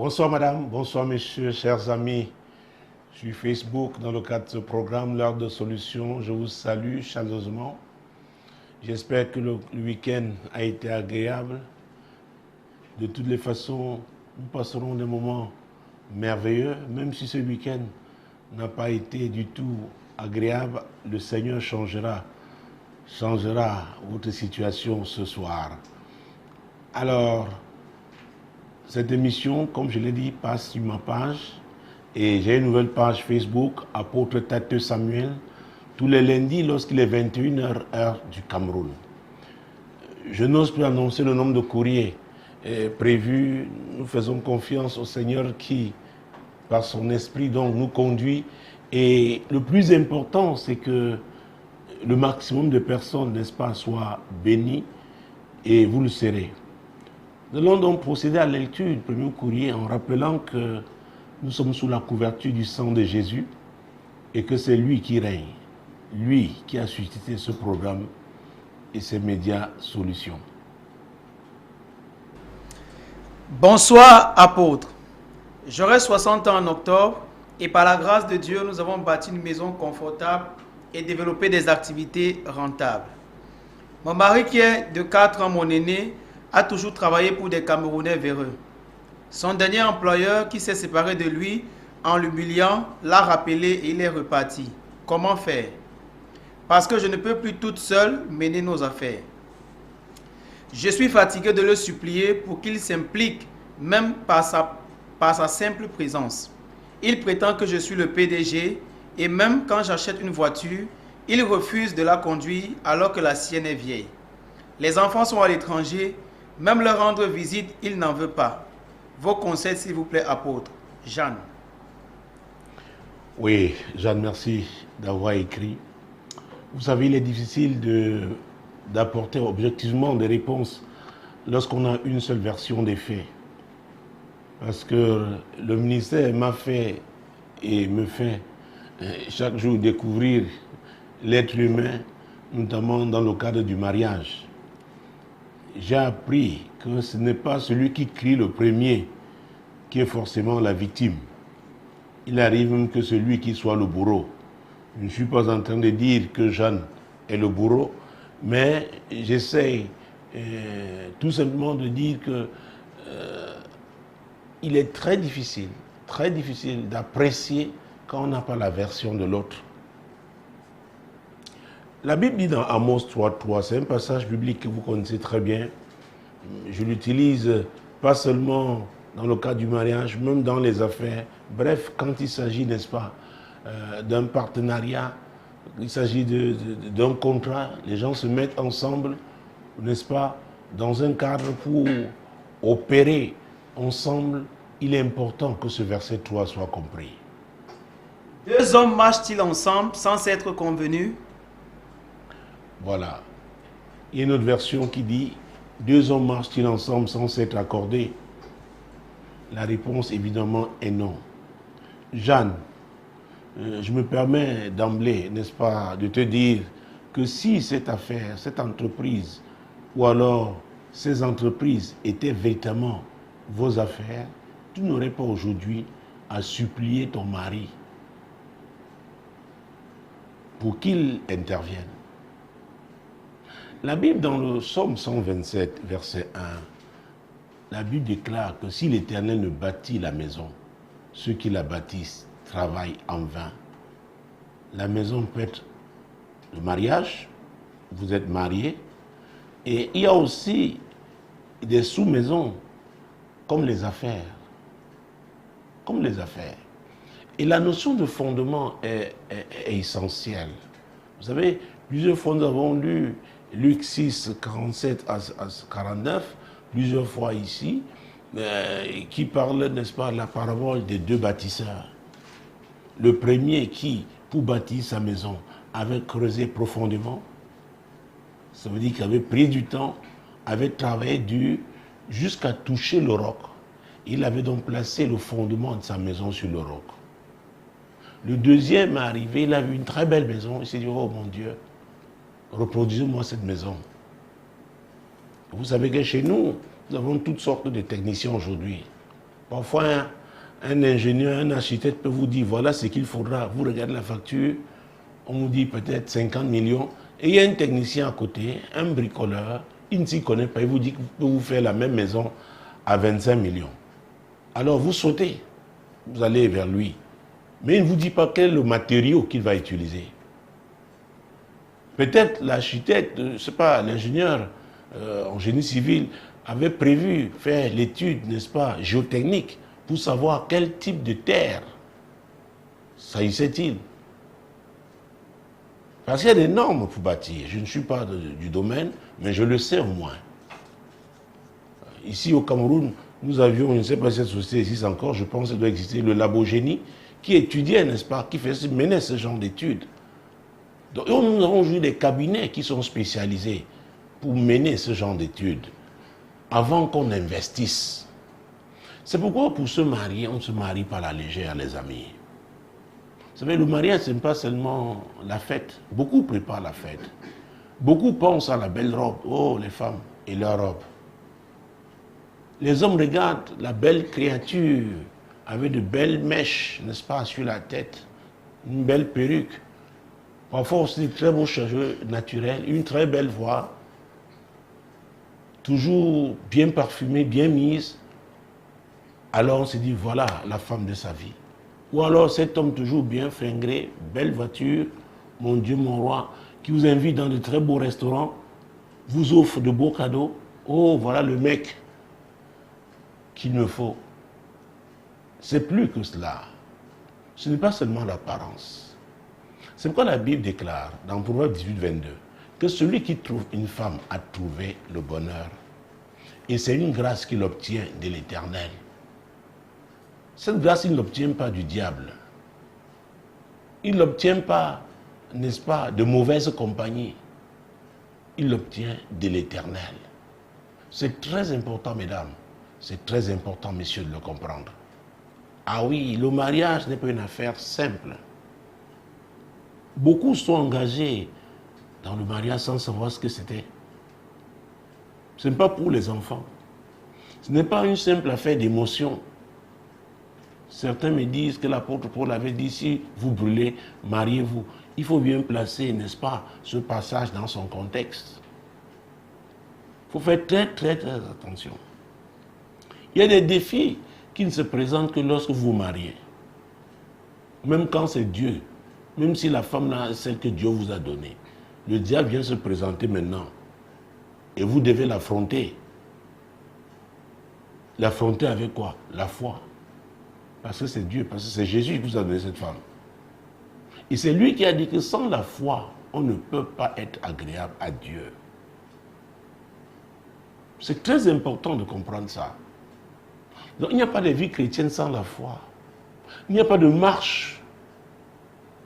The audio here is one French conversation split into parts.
Bonsoir madame, bonsoir messieurs, chers amis sur Facebook. Dans le cadre de ce programme, l'heure de solution, je vous salue chaleureusement. J'espère que le week-end a été agréable. De toutes les façons, nous passerons des moments merveilleux. Même si ce week-end n'a pas été du tout agréable, le Seigneur changera votre situation ce soir. Alors, cette émission, comme je l'ai dit, passe sur ma page. Et j'ai une nouvelle page Facebook, Apôtre Tateux Samuel, tous les lundis lorsqu'il est 21h, heure du Cameroun. Je n'ose plus annoncer le nombre de courriers prévus. Nous faisons confiance au Seigneur qui, par son esprit, donc, nous conduit. Et le plus important, c'est que le maximum de personnes, n'est-ce pas, soient bénies, et vous le serez. Nous allons donc procéder à la lecture du premier courrier en rappelant que nous sommes sous la couverture du sang de Jésus et que c'est lui qui règne, lui qui a suscité ce programme et ces médias solutions. Bonsoir apôtre. J'aurai 60 ans en octobre et par la grâce de Dieu, nous avons bâti une maison confortable et développé des activités rentables. Mon mari qui est de 4 ans, mon aîné, a toujours travaillé pour des Camerounais véreux. Son dernier employeur qui s'est séparé de lui en l'humiliant l'a rappelé et il est reparti. Comment faire? Parce que je ne peux plus toute seule mener nos affaires. Je suis fatigué de le supplier pour qu'il s'implique même par sa simple présence. Il prétend que je suis le PDG et même quand j'achète une voiture, il refuse de la conduire alors que la sienne est vieille. Les enfants sont à l'étranger, même leur rendre visite, il n'en veut pas. Vos conseils, s'il vous plaît, apôtre. Jeanne. Oui, Jeanne, merci d'avoir écrit. Vous savez, il est difficile d'apporter objectivement des réponses lorsqu'on a une seule version des faits. Parce que le ministère m'a fait et me fait chaque jour découvrir l'être humain, notamment dans le cadre du mariage. J'ai appris que ce n'est pas celui qui crie le premier qui est forcément la victime. Il arrive même que celui qui soit le bourreau. Je ne suis pas en train de dire que Jeanne est le bourreau, mais j'essaie tout simplement de dire que il est très difficile d'apprécier quand on n'a pas la version de l'autre. La Bible dit dans Amos 3.3, c'est un passage biblique que vous connaissez très bien. Je l'utilise pas seulement dans le cas du mariage, même dans les affaires. Bref, quand il s'agit, n'est-ce pas, d'un partenariat, il s'agit d'un contrat, les gens se mettent ensemble, n'est-ce pas, dans un cadre pour opérer ensemble. Il est important que ce verset 3 soit compris. Deux hommes marchent-ils ensemble sans s'être convenus? Voilà. Il y a une autre version qui dit « Deux hommes marchent-ils ensemble sans s'être accordés ?» La réponse, évidemment, est non. Jeanne, je me permets d'emblée, n'est-ce pas, de te dire que si cette affaire, cette entreprise, ou alors ces entreprises étaient véritablement vos affaires, tu n'aurais pas aujourd'hui à supplier ton mari pour qu'il intervienne. La Bible, dans le Psaume 127, verset 1, la Bible déclare que si l'Éternel ne bâtit la maison, ceux qui la bâtissent travaillent en vain. La maison peut être le mariage, vous êtes mariés, et il y a aussi des sous-maisons, comme les affaires. Comme les affaires. Et la notion de fondement est essentielle. Vous savez, plusieurs fois nous avons lu Luc 6, 47 à 49, plusieurs fois ici, qui parle, n'est-ce pas, de la parabole des deux bâtisseurs. Le premier qui, pour bâtir sa maison, avait creusé profondément. Ça veut dire qu'il avait pris du temps, avait travaillé dur, jusqu'à toucher le roc. Il avait donc placé le fondement de sa maison sur le roc. Le deuxième est arrivé, il a vu une très belle maison, il s'est dit, oh mon Dieu, reproduisez-moi cette maison. Vous savez que chez nous, nous avons toutes sortes de techniciens aujourd'hui. Parfois, un ingénieur, un architecte peut vous dire, voilà ce qu'il faudra. Vous regardez la facture, on vous dit peut-être 50 millions. Et il y a un technicien à côté, un bricoleur, il ne s'y connaît pas. Il vous dit qu'il peut vous faire la même maison à 25 millions. Alors vous sautez, vous allez vers lui. Mais il ne vous dit pas quel est le matériau qu'il va utiliser. Peut-être l'architecte, je ne sais pas, l'ingénieur en génie civil avait prévu faire l'étude, n'est-ce pas, géotechnique, pour savoir quel type de terre s'agissait-il. Parce qu'il y a des normes pour bâtir. Je ne suis pas du domaine, mais je le sais au moins. Ici au Cameroun, nous avions, je ne sais pas si cette société existe encore, je pense qu'il doit exister, le labo génie, qui étudiait, n'est-ce pas, qui menait ce genre d'études. Donc nous avons eu des cabinets qui sont spécialisés pour mener ce genre d'études avant qu'on investisse. C'est pourquoi pour se marier, on ne se marie pas à la légère, les amis. Vous savez, le mariage, ce n'est pas seulement la fête. Beaucoup préparent la fête. Beaucoup pensent à la belle robe. Oh, les femmes et leur robe. Les hommes regardent la belle créature avec de belles mèches, n'est-ce pas, sur la tête. Une belle perruque. Parfois aussi de très beaux cheveux naturels. Une très belle voix. Toujours bien parfumée, bien mise. Alors on se dit, voilà la femme de sa vie. Ou alors cet homme toujours bien fringué, belle voiture, mon Dieu, mon roi, qui vous invite dans de très beaux restaurants, vous offre de beaux cadeaux. Oh, voilà le mec qu'il me faut. C'est plus que cela. Ce n'est pas seulement l'apparence. C'est pourquoi la Bible déclare, dans Proverbe 18, 22, que celui qui trouve une femme a trouvé le bonheur. Et c'est une grâce qu'il obtient de l'Éternel. Cette grâce, il ne l'obtient pas du diable. Il ne l'obtient pas, n'est-ce pas, de mauvaise compagnie. Il l'obtient de l'Éternel. C'est très important, mesdames. C'est très important, messieurs, de le comprendre. Ah oui, le mariage n'est pas une affaire simple. Beaucoup sont engagés dans le mariage sans savoir ce que c'était. Ce n'est pas pour les enfants. Ce n'est pas une simple affaire d'émotion. Certains me disent que l'apôtre Paul avait dit, si vous brûlez, mariez-vous. Il faut bien placer, n'est-ce pas, ce passage dans son contexte. Il faut faire très, très, très attention. Il y a des défis qui ne se présentent que lorsque vous vous mariez. Même quand c'est Dieu, même si la femme là, est celle que Dieu vous a donnée. Le diable vient se présenter maintenant. Et vous devez l'affronter. L'affronter avec quoi? La foi. Parce que c'est Dieu, parce que c'est Jésus qui vous a donné cette femme. Et c'est lui qui a dit que sans la foi, on ne peut pas être agréable à Dieu. C'est très important de comprendre ça. Donc il n'y a pas de vie chrétienne sans la foi. Il n'y a pas de marche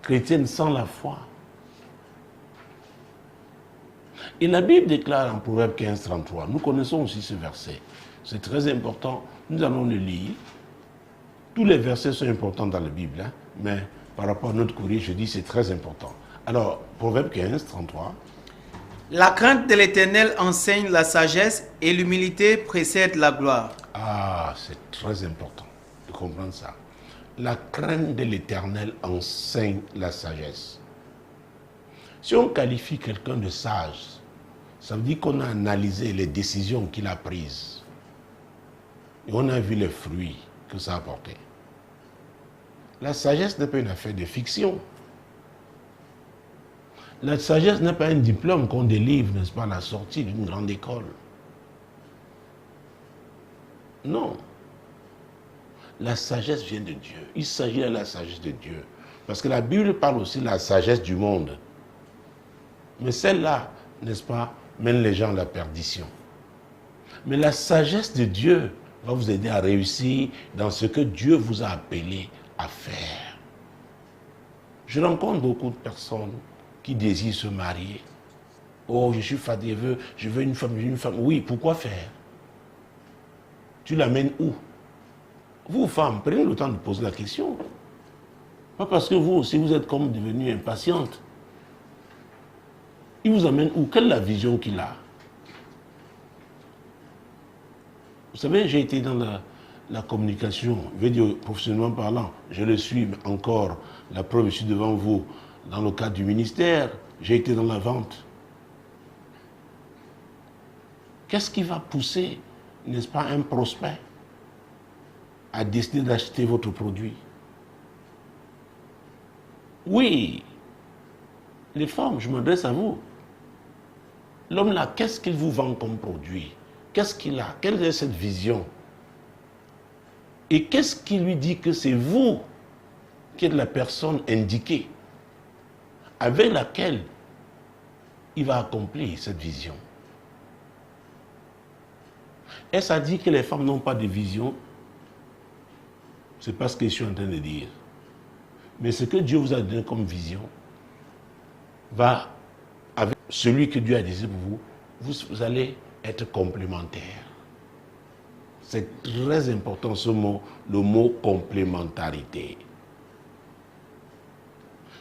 chrétienne sans la foi. Et la Bible déclare en Proverbe 15, 33, nous connaissons aussi ce verset. C'est très important, nous allons le lire. Tous les versets sont importants dans la Bible, hein, mais par rapport à notre courrier, je dis c'est très important. Alors, Proverbe 15, 33. La crainte de l'Éternel enseigne la sagesse et l'humilité précède la gloire. Ah, c'est très important de comprendre ça. La crainte de l'Éternel enseigne la sagesse. Si on qualifie quelqu'un de sage, ça veut dire qu'on a analysé les décisions qu'il a prises. Et on a vu les fruits que ça a apporté. La sagesse n'est pas une affaire de fiction. La sagesse n'est pas un diplôme qu'on délivre, n'est-ce pas, à la sortie d'une grande école. Non. La sagesse vient de Dieu. Il s'agit de la sagesse de Dieu. Parce que la Bible parle aussi de la sagesse du monde. Mais celle-là, n'est-ce pas, mène les gens à la perdition. Mais la sagesse de Dieu va vous aider à réussir dans ce que Dieu vous a appelé à faire. Je rencontre beaucoup de personnes qui désirent se marier. Oh, je suis fatigué, je veux une femme, je veux une femme. Oui, pourquoi faire? Tu l'amènes où? Vous, femmes, prenez le temps de poser la question. Pas parce que vous aussi, vous êtes comme devenue impatiente. Il vous amène où? Quelle est la vision qu'il a? Vous savez, j'ai été dans la communication, je veux dire professionnellement parlant, je le suis encore, la preuve, je suis devant vous, dans le cadre du ministère, j'ai été dans la vente. Qu'est-ce qui va pousser, n'est-ce pas, un prospect à décider d'acheter votre produit? Oui, les femmes, je m'adresse à vous. L'homme là, qu'est-ce qu'il vous vend comme produit? Qu'est-ce qu'il a? Quelle est cette vision? Et qu'est-ce qui lui dit que c'est vous qui êtes la personne indiquée avec laquelle il va accomplir cette vision? Est-ce à dire que les femmes n'ont pas de vision? C'est pas ce que je suis en train de dire. Mais ce que Dieu vous a donné comme vision va avec celui que Dieu a décidé pour vous, vous allez être complémentaires. C'est très important ce mot, le mot complémentarité.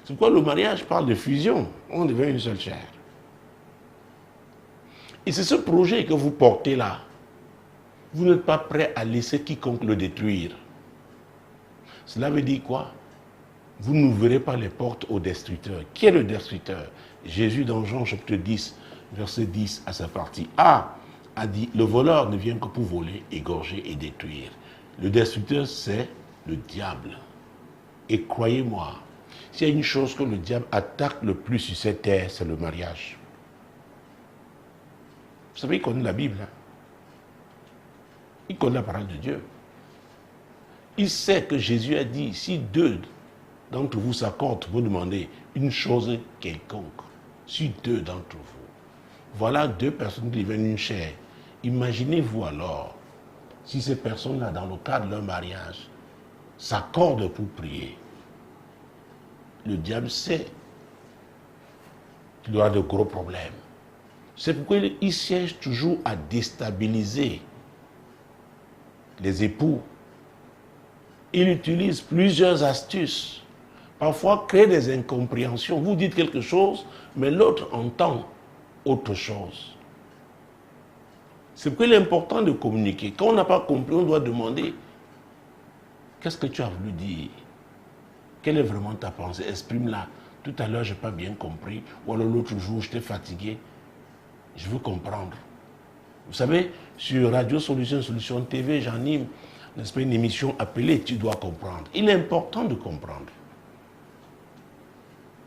C'est pourquoi le mariage parle de fusion. On devient une seule chair. Et c'est ce projet que vous portez là. Vous n'êtes pas prêt à laisser quiconque le détruire. Cela veut dire quoi? Vous n'ouvrirez pas les portes au destructeur. Qui est le destructeur? Jésus dans Jean chapitre 10, verset 10 à sa partie A, a dit, le voleur ne vient que pour voler, égorger et détruire. Le destructeur, c'est le diable. Et croyez-moi, s'il y a une chose que le diable attaque le plus sur cette terre, c'est le mariage. Vous savez, il connaît la Bible. Hein? Il connaît la parole de Dieu. Il sait que Jésus a dit, si deux d'entre vous s'accordent, vous demandez une chose quelconque. Si deux d'entre vous. Voilà deux personnes qui deviennent une chair. Imaginez-vous alors, si ces personnes-là, dans le cadre de leur mariage, s'accordent pour prier. Le diable sait qu'il aura de gros problèmes. C'est pourquoi il siège toujours à déstabiliser les époux. Il utilise plusieurs astuces. Parfois, créer des incompréhensions. Vous dites quelque chose, mais l'autre entend autre chose. C'est pourquoi il est important de communiquer. Quand on n'a pas compris, on doit demander qu'est-ce que tu as voulu dire? Quelle est vraiment ta pensée? Exprime-la. Tout à l'heure, je n'ai pas bien compris. Ou alors l'autre jour, j'étais fatigué. Je veux comprendre. Vous savez, sur Radio Solution TV, j'anime, n'est-ce pas, une émission appelée Tu dois comprendre. Il est important de comprendre.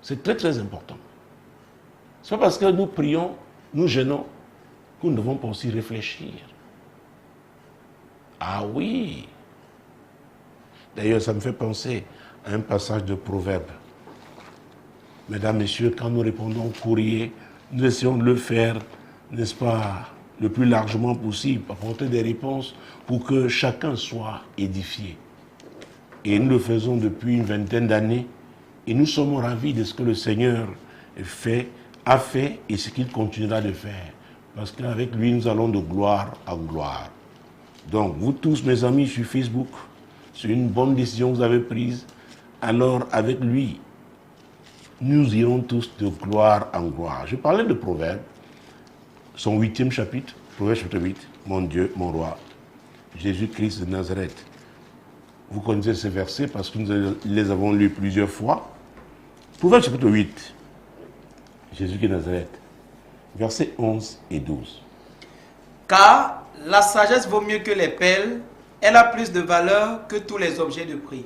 C'est très très important. Ce n'est pas parce que nous prions, nous jeûnons, que nous ne devons pas aussi réfléchir. Ah oui. D'ailleurs, ça me fait penser à un passage de Proverbe. Mesdames, Messieurs, quand nous répondons au courrier, nous essayons de le faire, n'est-ce pas, le plus largement possible, apporter des réponses pour que chacun soit édifié. Et nous le faisons depuis une vingtaine d'années. Et nous sommes ravis de ce que le Seigneur a fait et ce qu'il continuera de faire. Parce qu'avec lui, nous allons de gloire en gloire. Donc, vous tous, mes amis, sur Facebook, c'est une bonne décision que vous avez prise. Alors, avec lui, nous irons tous de gloire en gloire. Je parlais de Proverbe, son 8e chapitre, Proverbe chapitre 8, mon Dieu, mon roi, Jésus-Christ de Nazareth. Vous connaissez ces versets parce que nous les avons lus plusieurs fois. Proverbe chapitre 8, Jésus-Christ de Nazareth, versets 11 et 12. Car la sagesse vaut mieux que les perles, elle a plus de valeur que tous les objets de prix.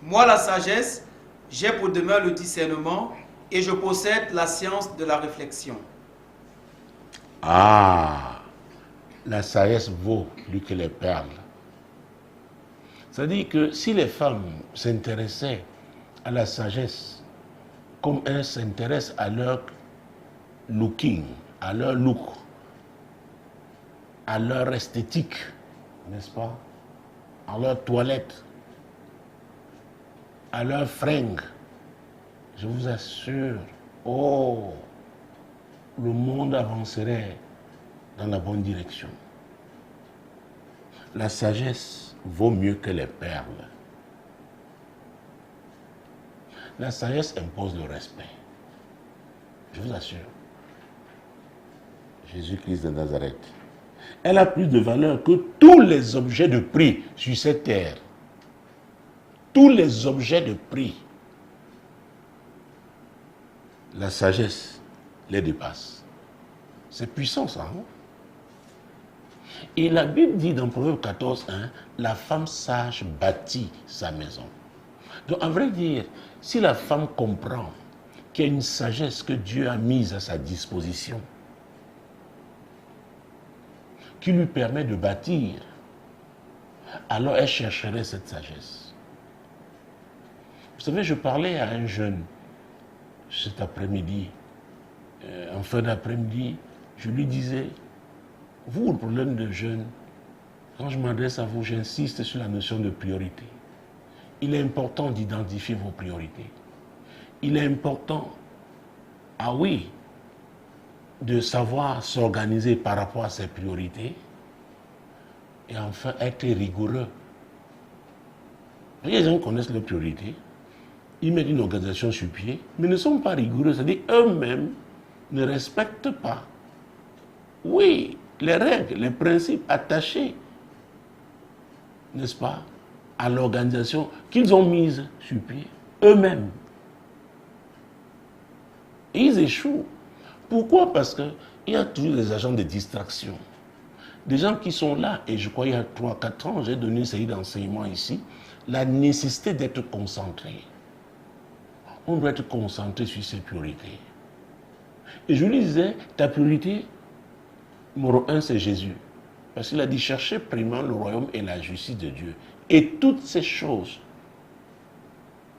Moi, la sagesse, j'ai pour demeure le discernement et je possède la science de la réflexion. Ah, la sagesse vaut plus que les perles. C'est-à-dire que si les femmes s'intéressaient à la sagesse comme elles s'intéressent à leur looking, à leur look, à leur esthétique, n'est-ce pas, à leur toilette, à leur fringue, je vous assure, oh, le monde avancerait dans la bonne direction. La sagesse vaut mieux que les perles. La sagesse impose le respect. Je vous assure. Jésus-Christ de Nazareth. Elle a plus de valeur que tous les objets de prix sur cette terre. Tous les objets de prix. La sagesse les dépasse. C'est puissant ça. Hein? Et la Bible dit dans Proverbe 14:1, la femme sage bâtit sa maison. Donc, à vrai dire, si la femme comprend qu'il y a une sagesse que Dieu a mise à sa disposition, qui lui permet de bâtir, alors elle chercherait cette sagesse. Vous savez, je parlais à un jeune cet après-midi, en fin d'après-midi, je lui disais, vous, le problème de jeunes, quand je m'adresse à vous, j'insiste sur la notion de priorité. Il est important d'identifier vos priorités. Il est important, ah oui, de savoir s'organiser par rapport à ses priorités et enfin être rigoureux. Les gens connaissent leurs priorités, ils mettent une organisation sur pied, mais ne sont pas rigoureux, c'est-à-dire eux-mêmes ne respectent pas, oui, les règles, les principes attachés, n'est-ce pas, à l'organisation qu'ils ont mise sur pied, eux-mêmes. Et ils échouent. Pourquoi? Parce qu'il y a toujours des agents de distraction. Des gens qui sont là, et je crois il y a 3-4 ans, j'ai donné une série d'enseignements ici, la nécessité d'être concentré. On doit être concentré sur ses priorités. Et je lui disais, ta priorité, numéro 1, c'est Jésus. Parce qu'il a dit, cherchez premièrement le royaume et la justice de Dieu. Et toutes ces choses,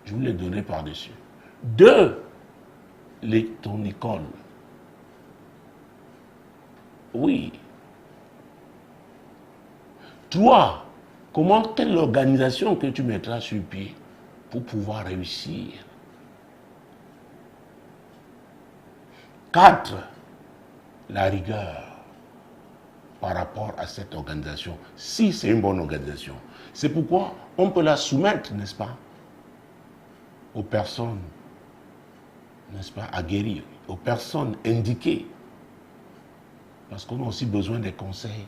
je vous les donnerai par-dessus. 2, ton école. Oui. 3, quelle organisation que tu mettras sur pied pour pouvoir réussir. 4, la rigueur par rapport à cette organisation. Si c'est une bonne organisation, c'est pourquoi on peut la soumettre, n'est-ce pas, aux personnes, n'est-ce pas, aguerries, aux personnes indiquées. Parce qu'on a aussi besoin des conseils,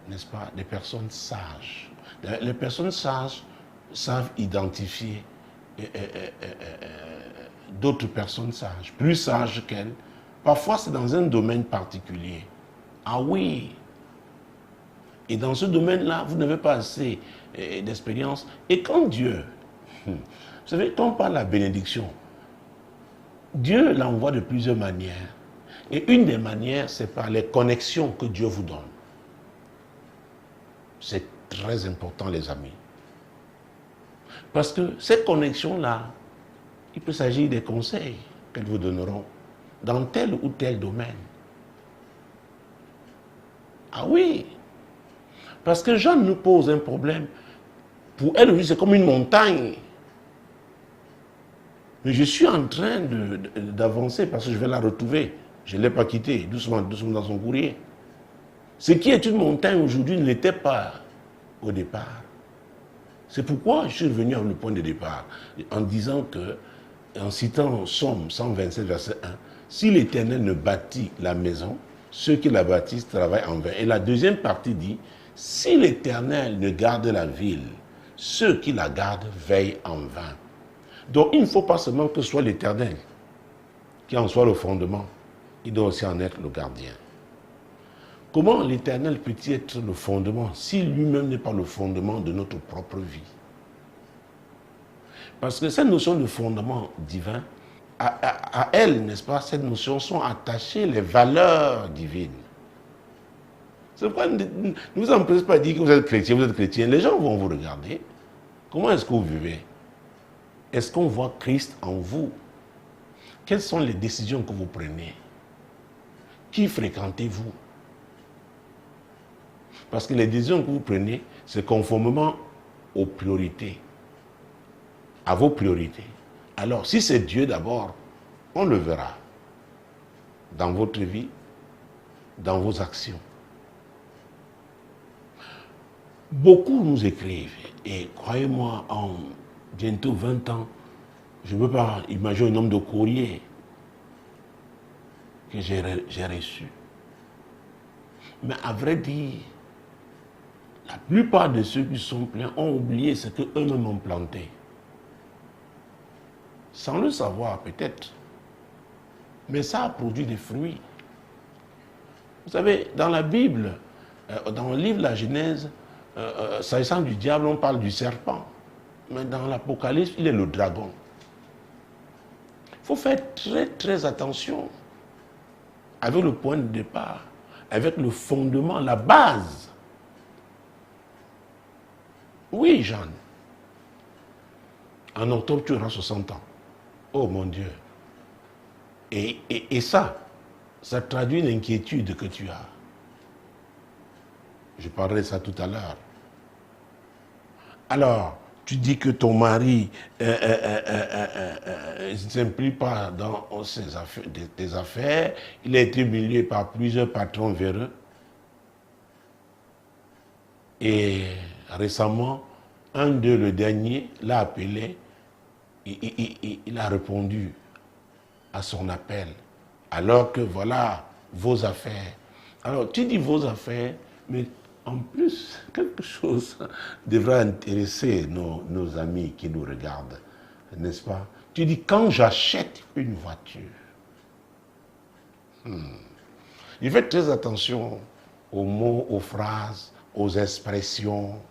n'est-ce pas, des personnes sages. Les personnes sages savent identifier d'autres personnes sages, plus sages qu'elles. Parfois, c'est dans un domaine particulier. Ah oui. Et dans ce domaine-là, vous n'avez pas assez d'expérience. Et quand Dieu, vous savez, quand on parle de la bénédiction, Dieu l'envoie de plusieurs manières. Et une des manières, c'est par les connexions que Dieu vous donne. C'est très important, les amis. Parce que ces connexions-là, il peut s'agir des conseils qu'elles vous donneront dans tel ou tel domaine. Ah oui. Parce que Jeanne nous pose un problème. Pour elle, c'est comme une montagne. Mais je suis en train d'avancer parce que je vais la retrouver. Je ne l'ai pas quittée, doucement, doucement dans son courrier. Ce qui est une montagne aujourd'hui ne l'était pas au départ. C'est pourquoi je suis revenu au point de départ, en disant que, en citant Somme 127, verset 1, si l'Éternel ne bâtit la maison, ceux qui la bâtissent travaillent en vain. Et la deuxième partie dit, si l'Éternel ne garde la ville, ceux qui la gardent veillent en vain. Donc il ne faut pas seulement que ce soit l'Éternel qui en soit le fondement, il doit aussi en être le gardien. Comment l'Éternel peut-il être le fondement si lui-même n'est pas le fondement de notre propre vie? Parce que cette notion de fondement divin, à elle, n'est-ce pas, cette notion sont attachées les valeurs divines. C'est pourquoi ne vous empressez pas à dire que vous êtes chrétien, les gens vont vous regarder. Comment est-ce que vous vivez? Est-ce qu'on voit Christ en vous? Quelles sont les décisions que vous prenez? Qui fréquentez-vous? Parce que les décisions que vous prenez, c'est conformément aux priorités, à vos priorités. Alors, si c'est Dieu d'abord, on le verra dans votre vie, dans vos actions. Beaucoup nous écrivent, et croyez-moi, en bientôt 20 ans, je ne peux pas imaginer un nombre de courriers que j'ai reçus. Mais à vrai dire, la plupart de ceux qui sont pleins ont oublié ce qu'eux-mêmes ont planté. Sans le savoir peut-être. Mais ça a produit des fruits. Vous savez, dans la Bible, dans le livre de la Genèse, s'agissant du diable, on parle du serpent. Mais dans l'Apocalypse, il est le dragon. Il faut faire très très attention avec le point de départ, avec le fondement, la base. Oui, Jeanne. En octobre, tu auras 60 ans. Oh mon Dieu. Et ça traduit une inquiétude que tu as. Je parlerai de ça tout à l'heure. Alors, tu dis que ton mari ne s'implique pas dans tes affaires. Il a été humilié par plusieurs patrons véreux. Et récemment, un d'eux, le dernier, l'a appelé. Il a répondu à son appel. Alors que voilà vos affaires. Alors, tu dis vos affaires, mais en plus, quelque chose devrait intéresser nos amis qui nous regardent, n'est-ce pas? Tu dis, quand j'achète une voiture, il fait très attention aux mots, aux phrases, aux expressions.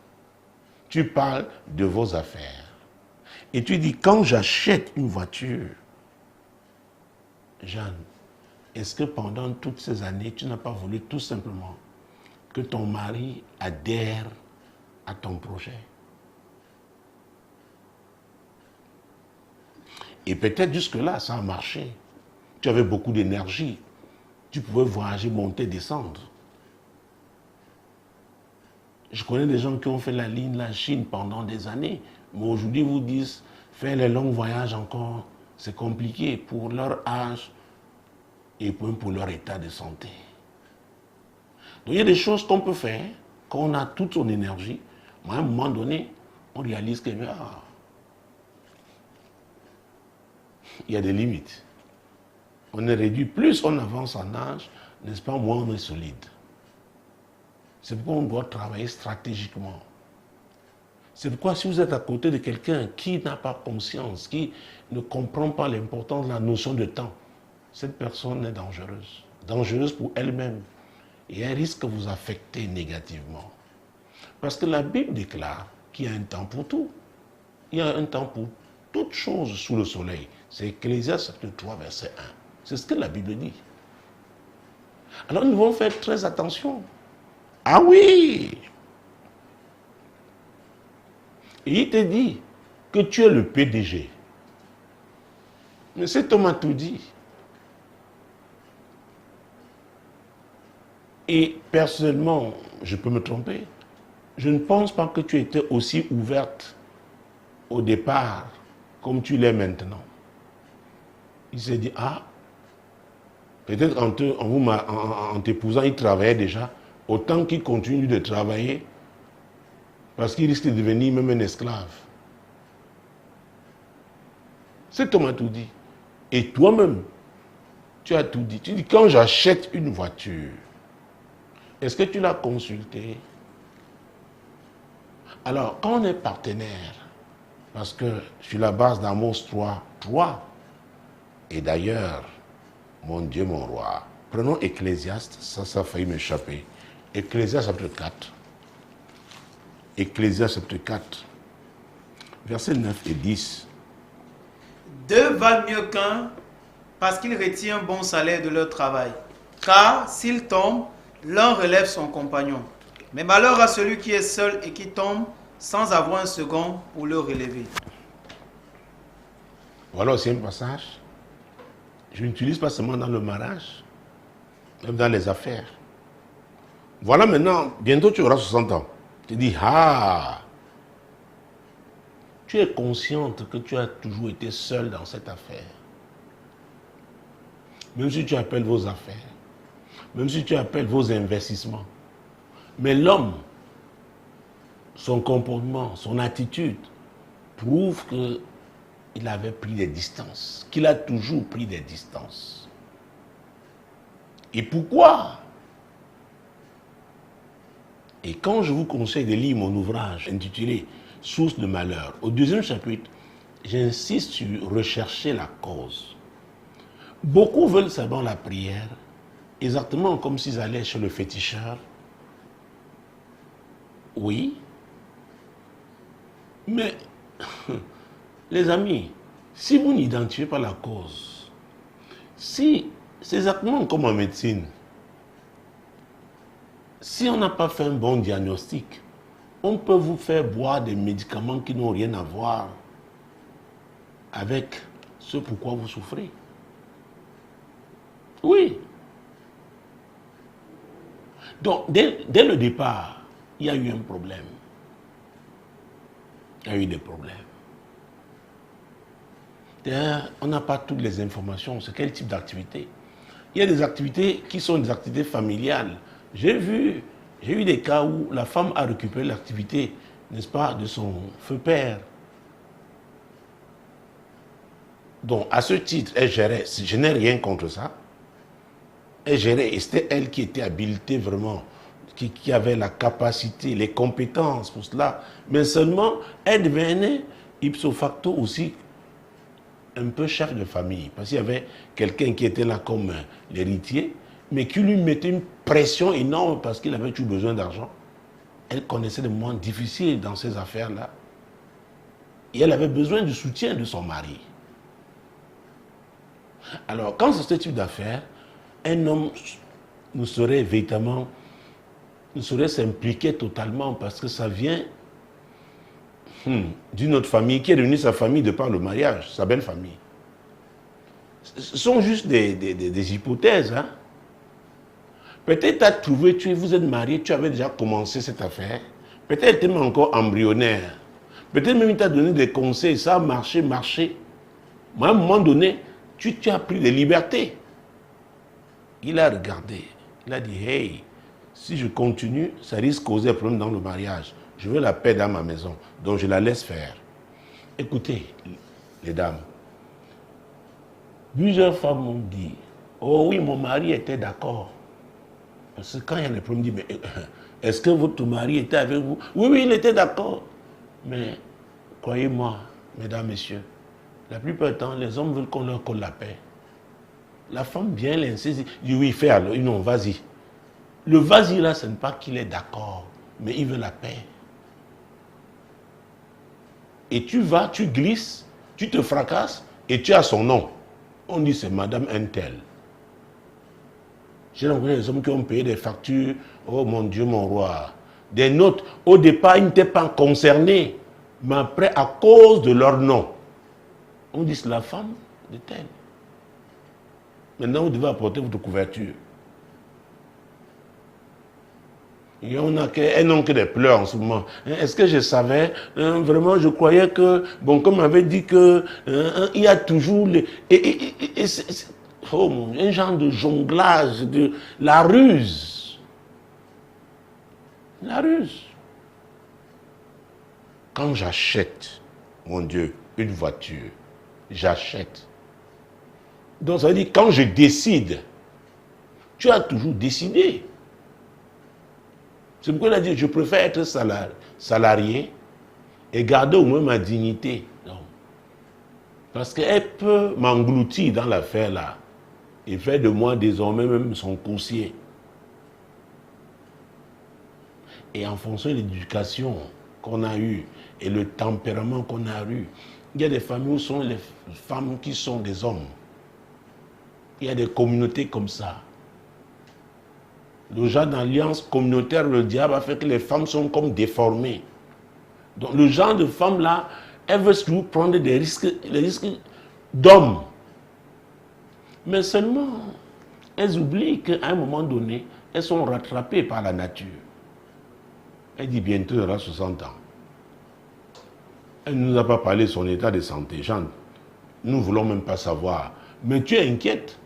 Tu parles de vos affaires. Et tu dis, quand j'achète une voiture, Jeanne, est-ce que pendant toutes ces années, tu n'as pas voulu tout simplement que ton mari adhère à ton projet? Et peut-être jusque-là, ça a marché. Tu avais beaucoup d'énergie. Tu pouvais voyager, monter, descendre. Je connais des gens qui ont fait la ligne la Chine pendant des années. Mais aujourd'hui, vous disent, faire les longs voyages encore, c'est compliqué pour leur âge et pour leur état de santé. Donc il y a des choses qu'on peut faire quand on a toute son énergie, mais à un moment donné, on réalise qu'il y a des limites. On est réduit, plus on avance en âge, n'est-ce pas, moins on est solide. C'est pourquoi on doit travailler stratégiquement. C'est pourquoi si vous êtes à côté de quelqu'un qui n'a pas conscience, qui ne comprend pas l'importance de la notion de temps, cette personne est dangereuse. Dangereuse pour elle-même. Et elle risque de vous affecter négativement. Parce que la Bible déclare qu'il y a un temps pour tout. Il y a un temps pour toute chose sous le soleil. C'est Ecclésiaste chapitre 3, verset 1. C'est ce que la Bible dit. Alors nous devons faire très attention. Ah oui! Et il te dit que tu es le PDG. Mais cet homme a tout dit. Et personnellement, je peux me tromper, je ne pense pas que tu étais aussi ouverte au départ comme tu l'es maintenant. Il s'est dit, ah, peut-être en t'épousant, il travaillait déjà, autant qu'il continue de travailler, parce qu'il risque de devenir même un esclave. Cet homme a tout dit. Et toi-même, tu as tout dit. Tu dis, quand j'achète une voiture, est-ce que tu l'as consulté? Alors, quand on est partenaire, parce que sur la base d'Amos 3, et d'ailleurs, mon Dieu, mon roi, prenons Ecclésiaste, ça a failli m'échapper. Ecclésiaste chapitre 4. Ecclésiaste chapitre 4, versets 9 et 10. Deux valent mieux qu'un parce qu'ils retirent un bon salaire de leur travail. Car s'ils tombent, l'un relève son compagnon. Mais malheur à celui qui est seul et qui tombe sans avoir un second pour le relever. Voilà aussi un passage. Je n'utilise pas seulement dans le mariage, même dans les affaires. Voilà maintenant, bientôt tu auras 60 ans. Tu dis, ah, tu es consciente que tu as toujours été seul dans cette affaire. Même si tu appelles vos affaires, même si tu appelles vos investissements. Mais l'homme, son comportement, son attitude, prouve qu'il avait pris des distances, qu'il a toujours pris des distances. Et pourquoi? Et quand je vous conseille de lire mon ouvrage intitulé « Source de malheur », au 2e chapitre, j'insiste sur rechercher la cause. Beaucoup veulent savoir la prière, exactement comme s'ils allaient chez le féticheur. Oui, mais les amis, si vous n'identifiez pas la cause, si c'est exactement comme en médecine, si on n'a pas fait un bon diagnostic, on peut vous faire boire des médicaments qui n'ont rien à voir avec ce pourquoi vous souffrez. Oui. Donc, dès le départ, il y a eu un problème. Il y a eu des problèmes. D'ailleurs, on n'a pas toutes les informations sur quel type d'activité. Il y a des activités qui sont des activités familiales. J'ai eu des cas où la femme a récupéré l'activité, n'est-ce pas, de son feu père. Donc, à ce titre, elle gérait, je n'ai rien contre ça. Elle gérait, et c'était elle qui était habilitée vraiment, qui avait la capacité, les compétences pour cela. Mais seulement, elle devenait ipso facto aussi un peu chef de famille. Parce qu'il y avait quelqu'un qui était là comme l'héritier, mais qui lui mettait une pression énorme parce qu'il avait toujours besoin d'argent. Elle connaissait des moments difficiles dans ces affaires-là. Et elle avait besoin du soutien de son mari. Alors, quand c'est ce type d'affaires, un homme ne saurait véritablement, ne saurait s'impliquer totalement parce que ça vient d'une autre famille qui est devenue sa famille de par le mariage, sa belle famille. Ce sont juste des hypothèses. Hein? Peut-être tu as trouvé, vous êtes marié, tu avais déjà commencé cette affaire. Peut-être tu es encore embryonnaire. Peut-être même il t'a donné des conseils, ça a marché. Mais à un moment donné, tu as pris des libertés. Il a regardé, il a dit, hey, si je continue, ça risque de causer un problème dans le mariage. Je veux la paix dans ma maison, donc je la laisse faire. Écoutez, les dames, plusieurs femmes m'ont dit, oh oui, mon mari était d'accord. Parce que quand il y a des problèmes, il dit, mais est-ce que votre mari était avec vous? Oui, il était d'accord. Mais croyez-moi, mesdames, messieurs, la plupart du temps, les hommes veulent qu'on leur colle la paix. La femme vient l'insister, dit oui, fais alors, non, vas-y. Le vas-y là, ce n'est pas qu'il est d'accord, mais il veut la paix. Et tu vas, tu glisses, tu te fracasses et tu as son nom. On dit c'est Madame Intel. J'ai rencontré des hommes qui ont payé des factures, oh mon Dieu, mon roi. Des notes, au départ, ils n'étaient pas concernés, mais après, à cause de leur nom, on dit c'est la femme de tel. Maintenant, vous devez apporter votre couverture. Il y en a qui n'ont que des pleurs en ce moment. Est-ce que je savais? Vraiment, je croyais que, bon, comme on avait dit que il y a toujours les... un genre de jonglage, de la ruse. La ruse. Quand j'achète, mon Dieu, une voiture, j'achète. Donc ça veut dire quand je décide, tu as toujours décidé. C'est pourquoi il a dit, je préfère être salarié et garder au moins ma dignité. Non. Parce qu'elle peut m'engloutir dans l'affaire là et faire de moi désormais même son coursier. Et en fonction de l'éducation qu'on a eue et le tempérament qu'on a eu, il y a des familles où sont les femmes qui sont des hommes. Il y a des communautés comme ça. Le genre d'alliance communautaire, le diable a fait que les femmes sont comme déformées. Donc le genre de femme là, elle veut toujours prendre des risques, les risques d'hommes. Mais seulement, elles oublient qu'à un moment donné, elles sont rattrapées par la nature. Elle dit bientôt, elle aura 60 ans. Elle ne nous a pas parlé de son état de santé. Jean, nous ne voulons même pas savoir. Mais tu es inquiète.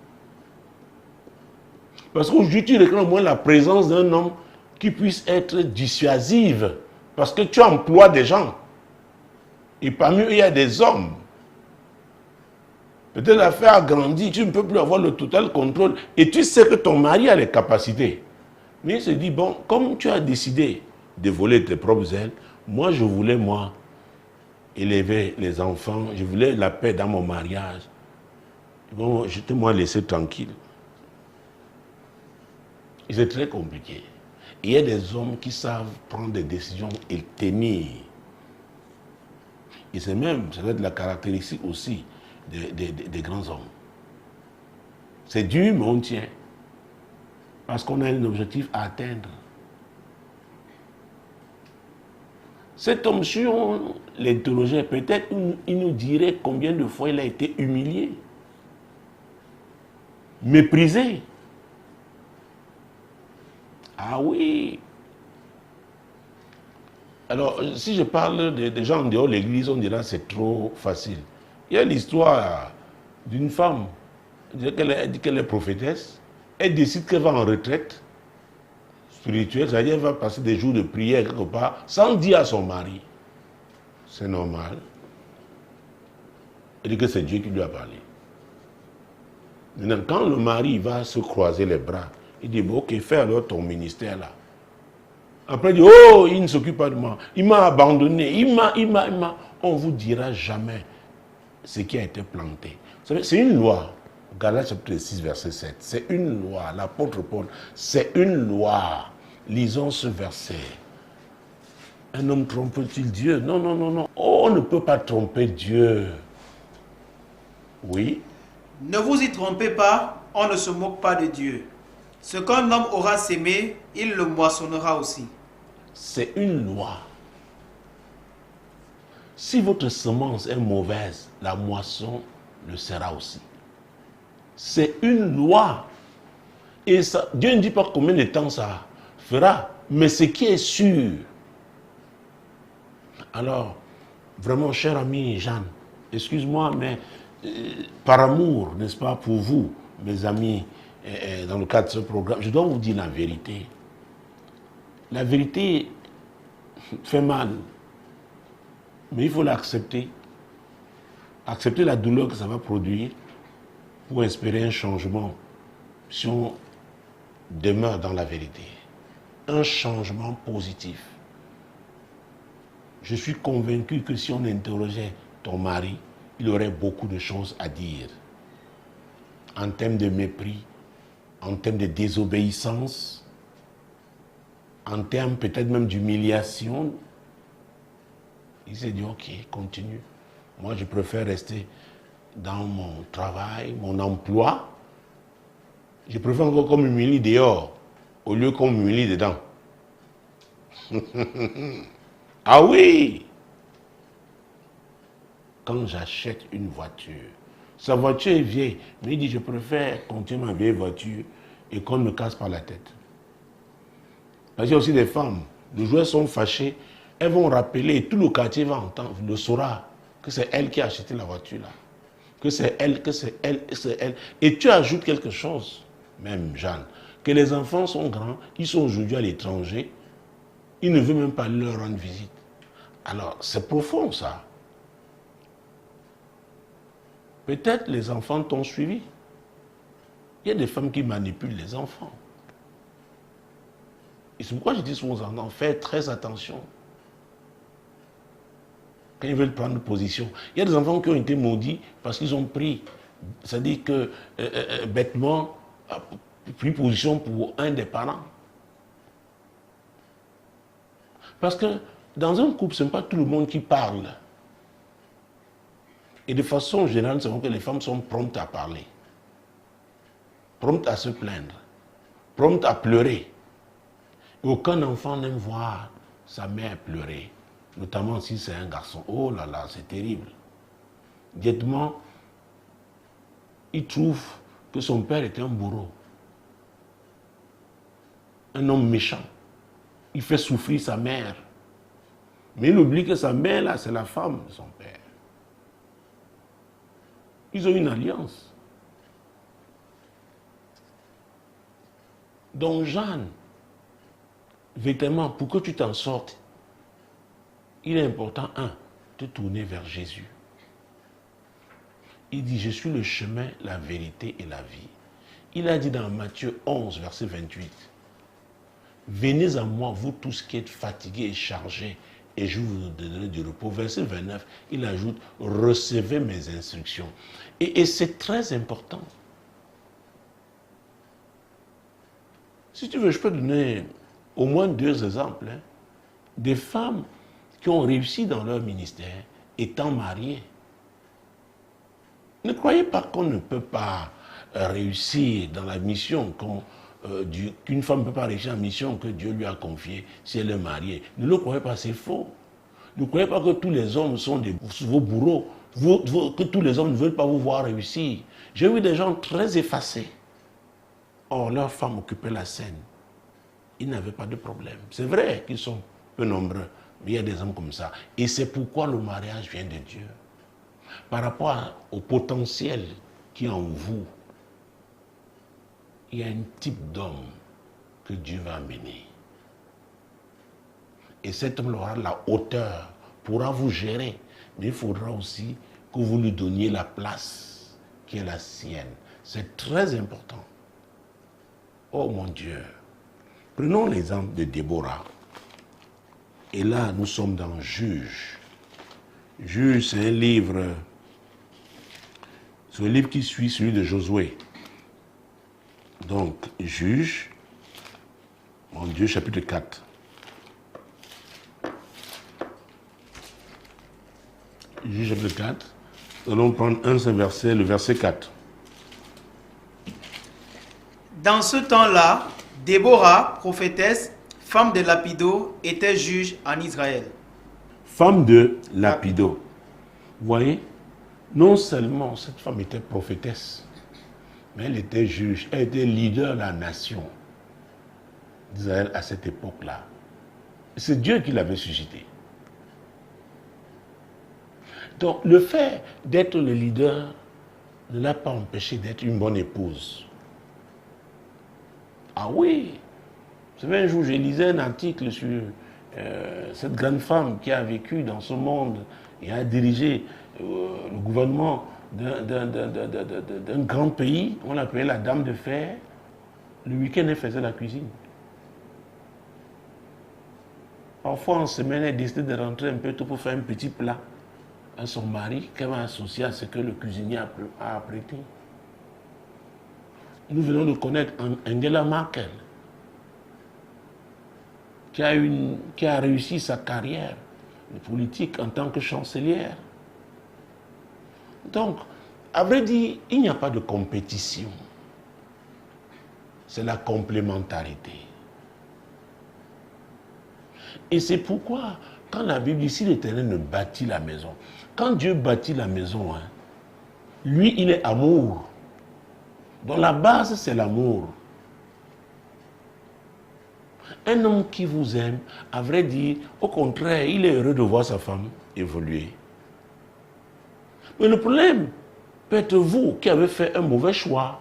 Parce qu'aujourd'hui, tu réclames au moins la présence d'un homme qui puisse être dissuasive. Parce que tu emploies des gens. Et parmi eux, il y a des hommes. Peut-être l'affaire a grandi, tu ne peux plus avoir le total contrôle. Et tu sais que ton mari a les capacités. Mais il se dit, bon, comme tu as décidé, de voler tes propres ailes. Moi, je voulais, élever les enfants. Je voulais la paix dans mon mariage. Bon, je t'ai moi laissé tranquille. C'est très compliqué. Il y a des hommes qui savent prendre des décisions et tenir. Et c'est même, ça doit être la caractéristique aussi des grands hommes. C'est dur, mais on tient. Parce qu'on a un objectif à atteindre. Cet homme, si on l'interrogeait, peut-être il nous dirait combien de fois il a été humilié, méprisé. Ah oui. Alors, si je parle des gens en dehors de l'église, on dira que c'est trop facile. Il y a l'histoire d'une femme, elle dit qu'elle est prophétesse, elle décide qu'elle va en retraite spirituelle, c'est-à-dire qu'elle va passer des jours de prière quelque part, sans dire à son mari. C'est normal. Elle dit que c'est Dieu qui lui a parlé. Maintenant, quand le mari va se croiser les bras, il dit, bon, ok, fais alors ton ministère là. Après, il dit, oh, il ne s'occupe pas de moi. Il m'a abandonné. Il m'a. On ne vous dira jamais ce qui a été planté. Vous savez, c'est une loi. Galates chapitre 6, verset 7. C'est une loi. L'apôtre Paul, c'est une loi. Lisons ce verset. Un homme trompe-t-il Dieu? Non, non, non, non. Oh, on ne peut pas tromper Dieu. Oui. Ne vous y trompez pas, on ne se moque pas de Dieu. Ce qu'un homme aura sémé, il le moissonnera aussi. C'est une loi. Si votre semence est mauvaise, la moisson le sera aussi. C'est une loi. Et ça, Dieu ne dit pas combien de temps ça fera, mais ce qui est sûr. Alors, vraiment, cher ami Jeanne, excuse-moi, mais par amour, n'est-ce pas, pour vous, mes amis, dans le cadre de ce programme, je dois vous dire la vérité. La vérité fait mal, mais il faut l'accepter. Accepter la douleur que ça va produire pour espérer un changement si on demeure dans la vérité. Un changement positif. Je suis convaincu que si on interrogeait ton mari, il aurait beaucoup de choses à dire. En termes de mépris, en termes de désobéissance, en termes peut-être même d'humiliation. Il s'est dit, ok, continue. Moi, je préfère rester dans mon travail, mon emploi. Je préfère encore qu'on m'humilie dehors, au lieu qu'on m'humilie dedans. Ah oui! Quand j'achète une voiture, sa voiture est vieille, mais il dit, je préfère continuer ma vieille voiture et qu'on ne me casse pas la tête. Parce qu'il y a aussi des femmes, les joueurs sont fâchés, elles vont rappeler, tout le quartier va entendre, le saura, que c'est elle qui a acheté la voiture là. Que c'est elle, que c'est elle, que c'est elle. Et tu ajoutes quelque chose, même Jeanne, que les enfants sont grands, ils sont aujourd'hui à l'étranger, ils ne veulent même pas leur rendre visite. Alors, c'est profond ça. Peut-être les enfants t'ont suivi. Il y a des femmes qui manipulent les enfants. Et c'est pourquoi je dis aux enfants, faites très attention. Quand ils veulent prendre position. Il y a des enfants qui ont été maudits parce qu'ils ont pris, c'est-à-dire que bêtement, pris position pour un des parents. Parce que dans un couple, ce n'est pas tout le monde qui parle. Et de façon générale, nous savons que les femmes sont promptes à parler, promptes à se plaindre, promptes à pleurer. Et aucun enfant n'aime voir sa mère pleurer, notamment si c'est un garçon. Oh là là, c'est terrible. Directement, il trouve que son père est un bourreau, un homme méchant. Il fait souffrir sa mère. Mais il oublie que sa mère, là, c'est la femme de son père. Ils ont une alliance. Donc, Jeanne, véritablement, pour que tu t'en sortes, il est important, de tourner vers Jésus. Il dit, je suis le chemin, la vérité et la vie. Il a dit dans Matthieu 11, verset 28, venez à moi, vous tous qui êtes fatigués et chargés, et je vous donnerai du repos. Verset 29, il ajoute, recevez mes instructions. Et c'est très important. Si tu veux, je peux donner au moins 2 exemples. Des femmes qui ont réussi dans leur ministère étant mariées. Ne croyez pas qu'on ne peut pas réussir dans la mission, qu'une femme ne peut pas réussir la mission que Dieu lui a confiée si elle est mariée. Ne le croyez pas, c'est faux. Ne croyez pas que tous les hommes sont vos bourreaux, que tous les hommes ne veulent pas vous voir réussir. J'ai vu des gens très effacés. Or, leurs femmes occupaient la scène. Ils n'avaient pas de problème. C'est vrai qu'ils sont peu nombreux, mais il y a des hommes comme ça. Et c'est pourquoi le mariage vient de Dieu. Par rapport au potentiel qui est en vous, il y a un type d'homme que Dieu va amener. Et cet homme aura la hauteur, pourra vous gérer, mais il faudra aussi que vous lui donniez la place qui est la sienne. C'est très important. Oh mon Dieu. Prenons l'exemple de Déborah. Et là, nous sommes dans Juge. Juge, c'est un livre qui suit celui de Josué. Donc, Juge, mon Dieu, chapitre 4. Juge, chapitre 4. Nous allons prendre un seul verset, le verset 4. Dans ce temps-là, Déborah, prophétesse, femme de Lapido, était juge en Israël. Femme de Lapido. Vous voyez, non seulement cette femme était prophétesse, mais elle était juge, elle était leader de la nation d'Israël à cette époque-là. C'est Dieu qui l'avait suscité. Donc le fait d'être le leader ne l'a pas empêché d'être une bonne épouse. Ah oui, vous savez, un jour, j'ai lu un article sur cette grande femme qui a vécu dans ce monde et a dirigé le gouvernement d'un grand pays. On l'appelait la Dame de Fer. Le week-end, elle faisait la cuisine. Parfois, en semaine, elle décidait de rentrer un peu tôt pour faire un petit plat à son mari qu'elle va associer à ce que le cuisinier a apprêté. Nous venons de connaître Angela Merkel, qui a réussi sa carrière politique en tant que chancelière. Donc, à vrai dire, il n'y a pas de compétition. C'est la complémentarité. Et c'est pourquoi, quand la Bible dit, si l'Éternel ne bâtit la maison, quand Dieu bâtit la maison, lui, il est amour. Donc la base, c'est l'amour. Un homme qui vous aime, à vrai dire, au contraire, il est heureux de voir sa femme évoluer. Mais le problème peut être vous qui avez fait un mauvais choix.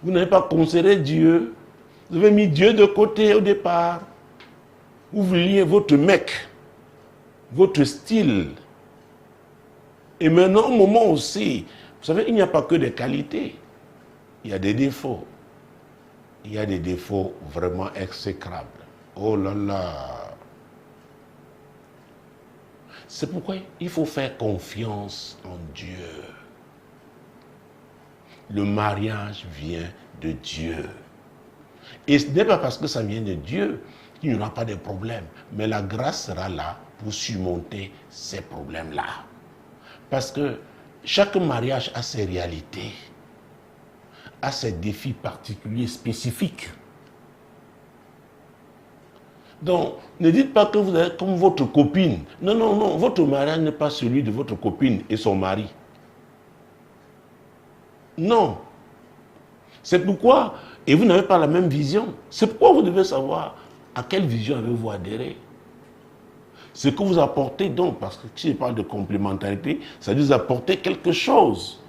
Vous n'avez pas considéré Dieu. Vous avez mis Dieu de côté au départ. Vous vouliez votre mec, votre style. Et maintenant, au moment aussi, vous savez, il n'y a pas que des qualités. Il y a des défauts. Il y a des défauts vraiment exécrables. Oh là là. C'est pourquoi il faut faire confiance en Dieu. Le mariage vient de Dieu. Et ce n'est pas parce que ça vient de Dieu qu'il n'y aura pas de problèmes. Mais la grâce sera là pour surmonter ces problèmes-là. Parce que chaque mariage a ses réalités, a ses défis particuliers, spécifiques. Donc, ne dites pas que vous êtes comme votre copine. Non, non, non, votre mariage n'est pas celui de votre copine et son mari. Non. C'est pourquoi, et vous n'avez pas la même vision, c'est pourquoi vous devez savoir à quelle vision avez-vous adhéré. Ce que vous apportez donc, parce que si je parle de complémentarité, ça veut dire apporter quelque chose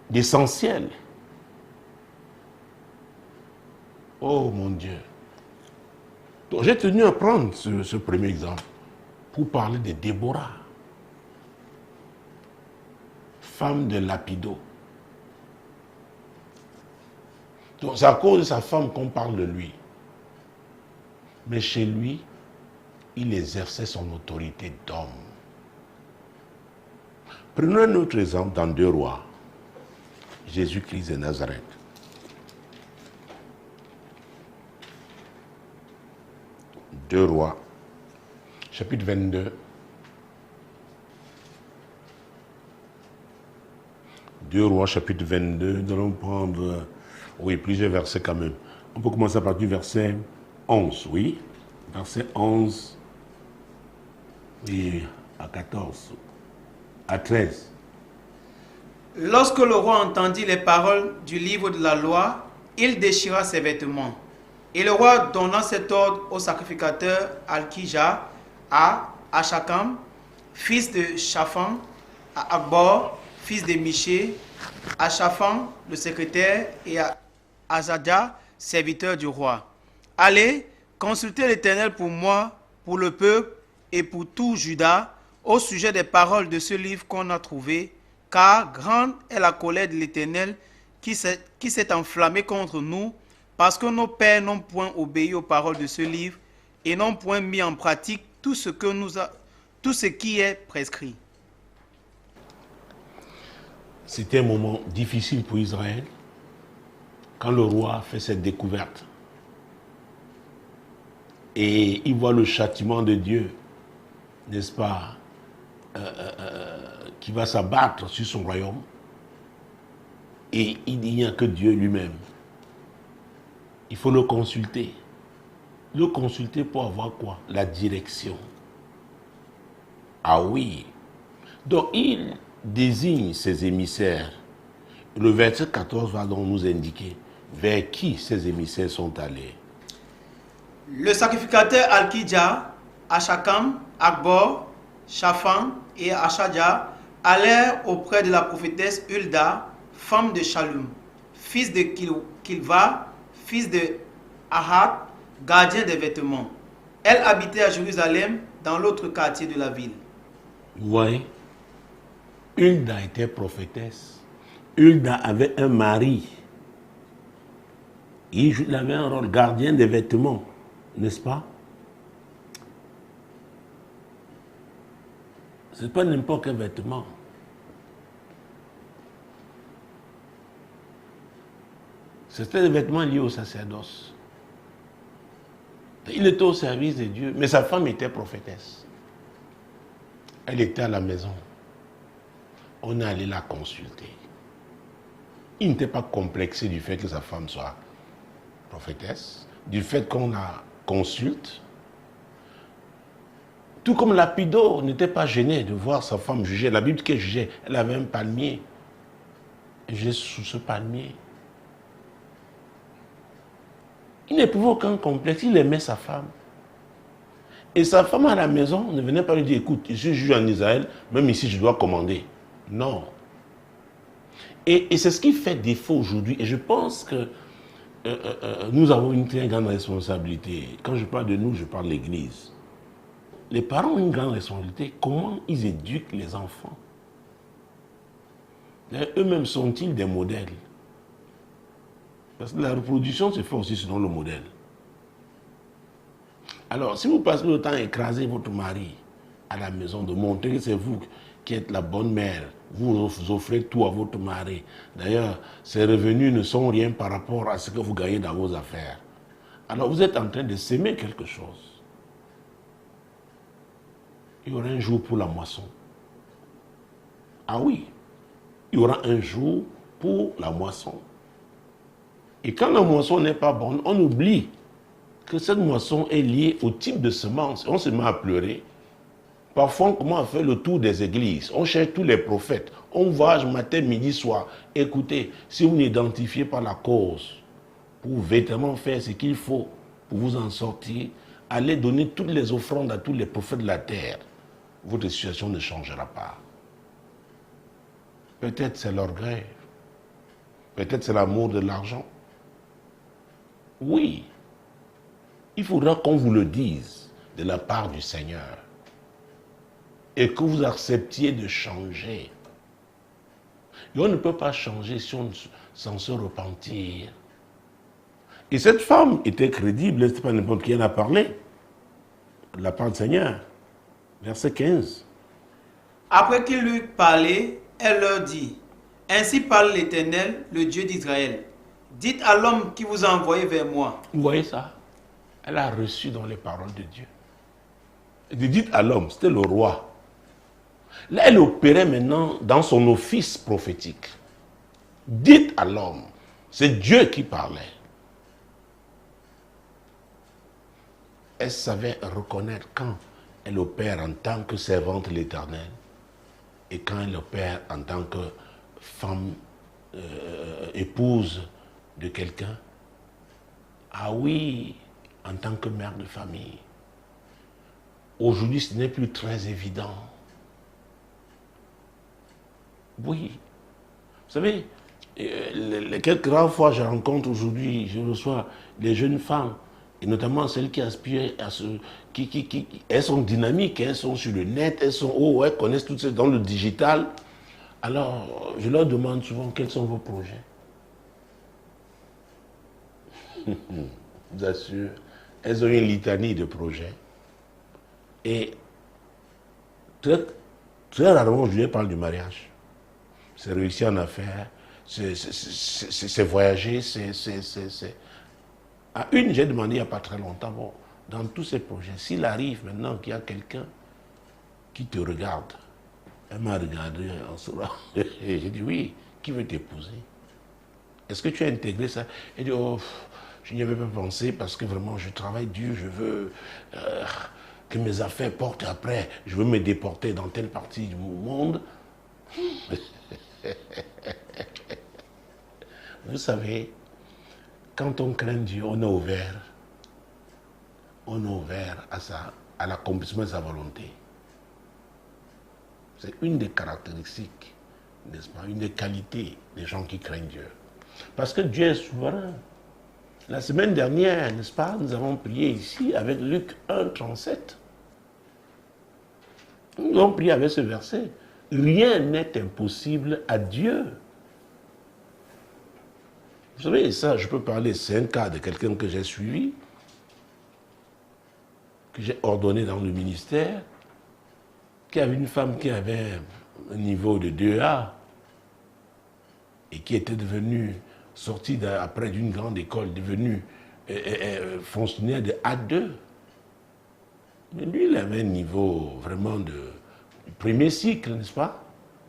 d'essentiel. Oh mon Dieu. Donc j'ai tenu à prendre ce premier exemple pour parler de Déborah, femme de Lapido. Donc c'est à cause de sa femme qu'on parle de lui. Mais chez lui, il exerçait son autorité d'homme. Prenons un autre exemple dans 2 Rois. Jésus-Christ de Nazareth. 2 Rois, chapitre 22. 2 Rois, chapitre 22. Nous allons prendre, plusieurs versets quand même. On peut commencer à partir du verset 11, oui. Verset 11 et à 14, à 13. Lorsque le roi entendit les paroles du livre de la loi, il déchira ses vêtements. Et le roi donna cet ordre au sacrificateur Alkija, à Achakam, fils de Shaphan, à Akbor, fils de Miché, à Shaphan, le secrétaire, et à Azadia, serviteur du roi. Allez, consultez l'Éternel pour moi, pour le peuple et pour tout Juda, au sujet des paroles de ce livre qu'on a trouvé, car grande est la colère de l'Éternel qui s'est enflammée contre nous, parce que nos pères n'ont point obéi aux paroles de ce livre et n'ont point mis en pratique tout ce qui est prescrit. C'était un moment difficile pour Israël quand le roi fait cette découverte. Et il voit le châtiment de Dieu, n'est-ce pas, qui va s'abattre sur son royaume. Et il n'y a que Dieu lui-même. Il faut le consulter. Le consulter pour avoir quoi? La direction. Ah oui. Donc il désigne ses émissaires. Le verset 14 va donc nous indiquer vers qui ces émissaires sont allés. Le sacrificateur Alkija, Achakam, Akbor, Shaphan et Achadja allèrent auprès de la prophétesse Hulda, femme de Shallum, fils de Kilva, fils de Ahat, gardien des vêtements. Elle habitait à Jérusalem, dans l'autre quartier de la ville. Vous voyez, Hulda était prophétesse. Hulda avait un mari. Il avait un rôle gardien des vêtements, n'est-ce pas? Ce n'est pas n'importe quel vêtement. C'était des vêtements liés au sacerdoce. Il était au service de Dieu, mais sa femme était prophétesse. Elle était à la maison. On est allé la consulter. Il n'était pas complexé du fait que sa femme soit prophétesse, du fait qu'on la consulte. Tout comme Lapido n'était pas gêné de voir sa femme juger. La Bible qu'elle jugeait, elle avait un palmier. Elle jugeait sous ce palmier. Il n'éprouvait aucun complexe, il aimait sa femme. Et sa femme à la maison ne venait pas lui dire, écoute, je suis juge en Israël, même ici je dois commander. Non. Et c'est ce qui fait défaut aujourd'hui. Et je pense que nous avons une très grande responsabilité. Quand je parle de nous, je parle de l'Église. Les parents ont une grande responsabilité. Comment ils éduquent les enfants? Eux-mêmes sont-ils des modèles? Parce que la reproduction se fait aussi selon le modèle. Alors, si vous passez le temps à écraser votre mari à la maison, de montrer que c'est vous qui êtes la bonne mère, vous offrez tout à votre mari. D'ailleurs, ses revenus ne sont rien par rapport à ce que vous gagnez dans vos affaires. Alors, vous êtes en train de s'aimer quelque chose. Il y aura un jour pour la moisson. Ah oui, il y aura un jour pour la moisson. Et quand la moisson n'est pas bonne, on oublie que cette moisson est liée au type de semence. On se met à pleurer. Parfois, on commence à faire le tour des églises. On cherche tous les prophètes. On voyage matin, midi, soir. Écoutez, si vous n'identifiez pas la cause, pour véritablement faire ce qu'il faut pour vous en sortir, allez donner toutes les offrandes à tous les prophètes de la terre. Votre situation ne changera pas. Peut-être c'est l'orgueil. Peut-être c'est l'amour de l'argent. Oui, il faudra qu'on vous le dise de la part du Seigneur et que vous acceptiez de changer. Et on ne peut pas changer sans se repentir. Et cette femme était crédible, ce n'est pas n'importe qui en a parlé. De la part du Seigneur. Verset 15. Après qu'il eut parlé, elle leur dit, ainsi parle l'Éternel, le Dieu d'Israël. Dites à l'homme qui vous a envoyé vers moi. Vous voyez ça? Elle a reçu dans les paroles de Dieu. Dites à l'homme, c'était le roi. Là, elle opérait maintenant dans son office prophétique. Dites à l'homme, c'est Dieu qui parlait. Elle savait reconnaître quand elle opère en tant que servante de l'Éternel et quand elle opère en tant que femme, épouse de quelqu'un. Ah oui, en tant que mère de famille. Aujourd'hui, ce n'est plus très évident. Oui. Vous savez, les quelques rares fois je rencontre aujourd'hui, je reçois des jeunes femmes, et notamment celles qui aspirent à ce... elles sont dynamiques, elles sont sur le net, elles connaissent tout ça dans le digital. Alors, je leur demande souvent quels sont vos projets. Je vous assure, elles ont une litanie de projets. Et très, très rarement, je leur parle du mariage. C'est réussir en affaires, c'est voyager, c'est... À une, j'ai demandé il n'y a pas très longtemps, bon, dans tous ces projets, s'il arrive maintenant qu'il y a quelqu'un qui te regarde, elle m'a regardé en souriant, et j'ai dit oui, qui veut t'épouser? Est-ce que tu as intégré ça? Elle dit oh, je n'y avais pas pensé parce que vraiment je travaille dur, je veux que mes affaires portent après, je veux me déporter dans telle partie du monde. Vous savez, quand on craint Dieu, on est ouvert à l'accomplissement de sa volonté. C'est une des caractéristiques, n'est-ce pas, une des qualités des gens qui craignent Dieu. Parce que Dieu est souverain. La semaine dernière, n'est-ce pas, nous avons prié ici avec Luc 1, 37. Nous avons prié avec ce verset. Rien n'est impossible à Dieu. Vous savez, ça, je peux parler, c'est un cas de quelqu'un que j'ai suivi, que j'ai ordonné dans le ministère, qui avait une femme qui avait un niveau de 2A et qui était devenue, sortie après d'une grande école, devenue fonctionnaire de A2. Mais lui, il avait un niveau vraiment de premier cycle, n'est-ce pas?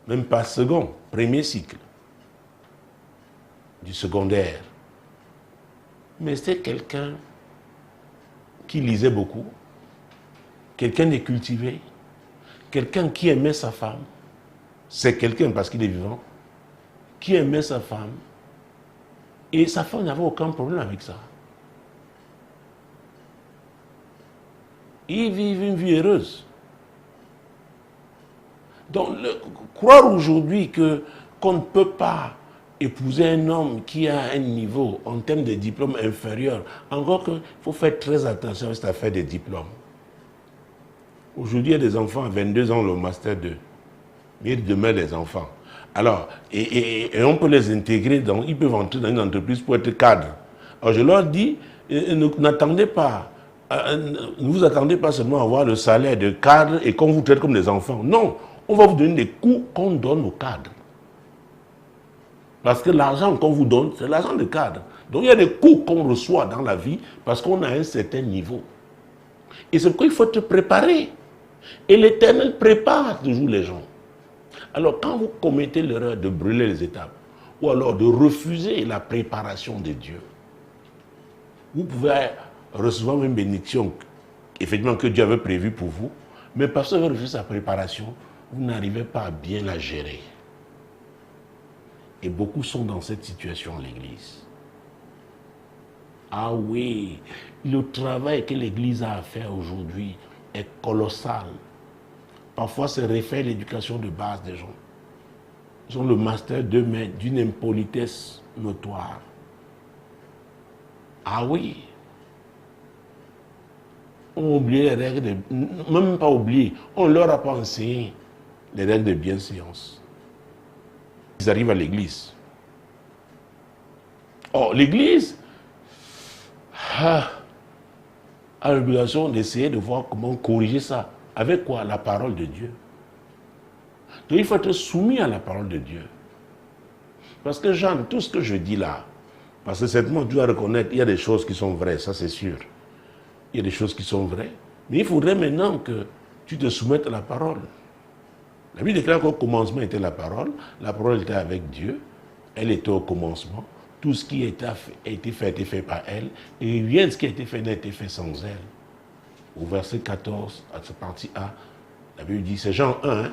Même pas second, premier cycle. Du secondaire. Mais c'était quelqu'un qui lisait beaucoup, quelqu'un de cultivé, quelqu'un qui aimait sa femme. C'est quelqu'un, parce qu'il est vivant, qui aimait sa femme. Et sa femme n'avait aucun problème avec ça. Ils vivent une vie heureuse. Donc, croire aujourd'hui qu'on ne peut pas épouser un homme qui a un niveau en termes de diplôme inférieur, encore qu'il faut faire très attention à cette affaire des diplômes. Aujourd'hui, il y a des enfants à 22 ans, le master 2. Mais demain, des enfants. Alors, et on peut les intégrer, ils peuvent entrer dans une entreprise pour être cadres. Alors, je leur dis, n'attendez pas, ne vous attendez pas seulement à avoir le salaire de cadre et qu'on vous traite comme des enfants. Non, on va vous donner des coûts qu'on donne aux cadres. Parce que l'argent qu'on vous donne, c'est l'argent de cadre. Donc il y a des coûts qu'on reçoit dans la vie parce qu'on a un certain niveau. Et c'est pourquoi il faut te préparer. Et l'Éternel prépare toujours les gens. Alors quand vous commettez l'erreur de brûler les étapes, ou alors de refuser la préparation de Dieu, vous pouvez recevoir une bénédiction, effectivement, que Dieu avait prévue pour vous, mais parce que vous refusez sa préparation, vous n'arrivez pas à bien la gérer. Et beaucoup sont dans cette situation à l'église. Ah oui, le travail que l'église a à faire aujourd'hui est colossal. Parfois, c'est refaire l'éducation de base des gens. Ils ont le master 2, mais d'une impolitesse notoire. Ah oui. On a oublié les règles de... Même pas oublié, on ne leur a pas enseigné les règles de bienséance. Ils arrivent à l'église. Or, l'église, a l'obligation d'essayer de voir comment corriger ça. Avec quoi? La parole de Dieu. Donc il faut être soumis à la parole de Dieu. Parce que Jean, tout ce que je dis là, parce que certainement tu dois reconnaître, il y a des choses qui sont vraies, ça c'est sûr. Il y a des choses qui sont vraies. Mais il faudrait maintenant que tu te soumettes à la parole. La Bible déclare qu'au commencement était la parole était avec Dieu, elle était au commencement. Tout ce qui a été fait par elle, et rien de ce qui a été fait n'a été fait sans elle. Au verset 14, à cette partie A, la Bible dit, c'est Jean 1,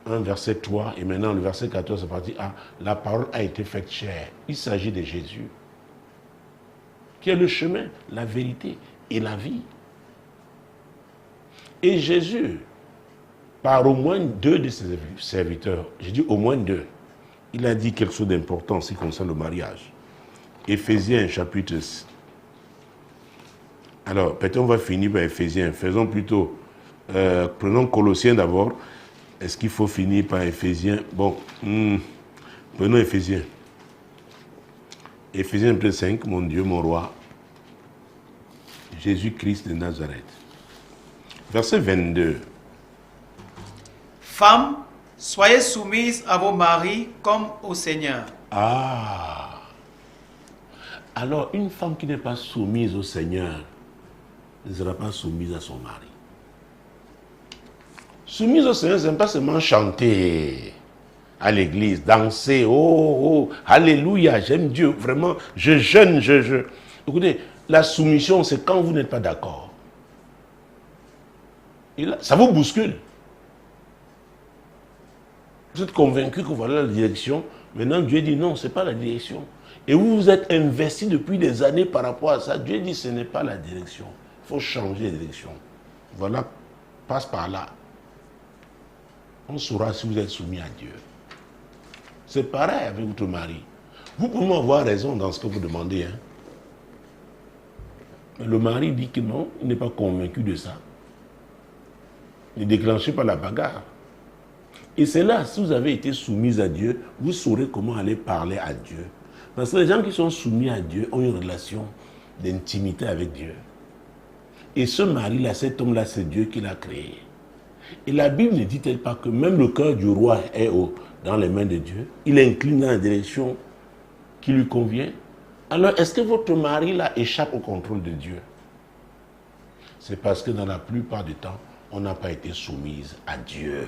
1 verset 3, et maintenant le verset 14, c'est partie A, la parole a été faite chair. Il s'agit de Jésus, qui est le chemin, la vérité et la vie. Et Jésus, par au moins 2 de ses serviteurs, j'ai dit au moins 2, il a dit quelque chose d'important en ce qui concerne le mariage. Éphésiens chapitre 6. Alors, peut-être on va finir par Éphésiens. Faisons plutôt, prenons Colossiens d'abord. Est-ce qu'il faut finir par Éphésiens? Bon, prenons Éphésiens. Éphésiens 5, mon Dieu, mon roi, Jésus-Christ de Nazareth. Verset 22. Femmes, soyez soumises à vos maris comme au Seigneur. Ah! Alors, une femme qui n'est pas soumise au Seigneur ne sera pas soumise à son mari. Soumise au Seigneur, ce n'est pas seulement chanter à l'église, danser, oh, alléluia, j'aime Dieu, vraiment, je jeûne, je. Écoutez, la soumission, c'est quand vous n'êtes pas d'accord. Et là, ça vous bouscule. Vous êtes convaincu que voilà la direction. Maintenant, Dieu dit non, ce n'est pas la direction. Et vous vous êtes investi depuis des années par rapport à ça. Dieu dit ce n'est pas la direction. Il faut changer de direction. Voilà, passe par là. On saura si vous êtes soumis à Dieu. C'est pareil avec votre mari. Vous pouvez avoir raison dans ce que vous demandez. Hein. Mais le mari dit que non, il n'est pas convaincu de ça. Ne déclenchez pas la bagarre. Et c'est là, si vous avez été soumise à Dieu, vous saurez comment aller parler à Dieu. Parce que les gens qui sont soumis à Dieu ont une relation d'intimité avec Dieu. Et ce mari-là, cet homme-là, c'est Dieu qui l'a créé. Et la Bible ne dit-elle pas que même le cœur du roi est dans les mains de Dieu? Il incline dans la direction qui lui convient. Alors, est-ce que votre mari-là échappe au contrôle de Dieu? C'est parce que dans la plupart du temps, on n'a pas été soumise à Dieu.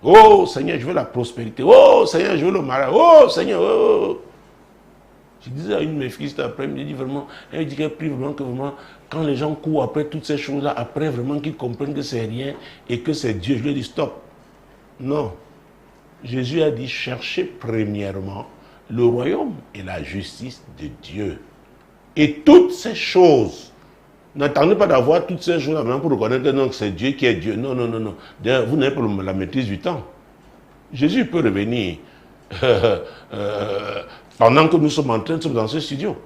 Oh Seigneur, je veux la prospérité. Oh Seigneur, je veux le mariage. Oh Seigneur, oh. Je disais à une de mes filles cet après-midi, elle dit vraiment, elle dit qu'elle prie vraiment que vraiment, quand les gens courent après toutes ces choses-là, après vraiment qu'ils comprennent que c'est rien et que c'est Dieu, je lui dis stop. Non. Jésus a dit, cherchez premièrement le royaume et la justice de Dieu. Et toutes ces choses, n'attendez pas d'avoir toutes ces choses maintenant pour reconnaître que c'est Dieu qui est Dieu. Non, non, non, non. D'ailleurs, vous n'avez pas la maîtrise du temps. Jésus peut revenir pendant que nous sommes en train de dans ce studio.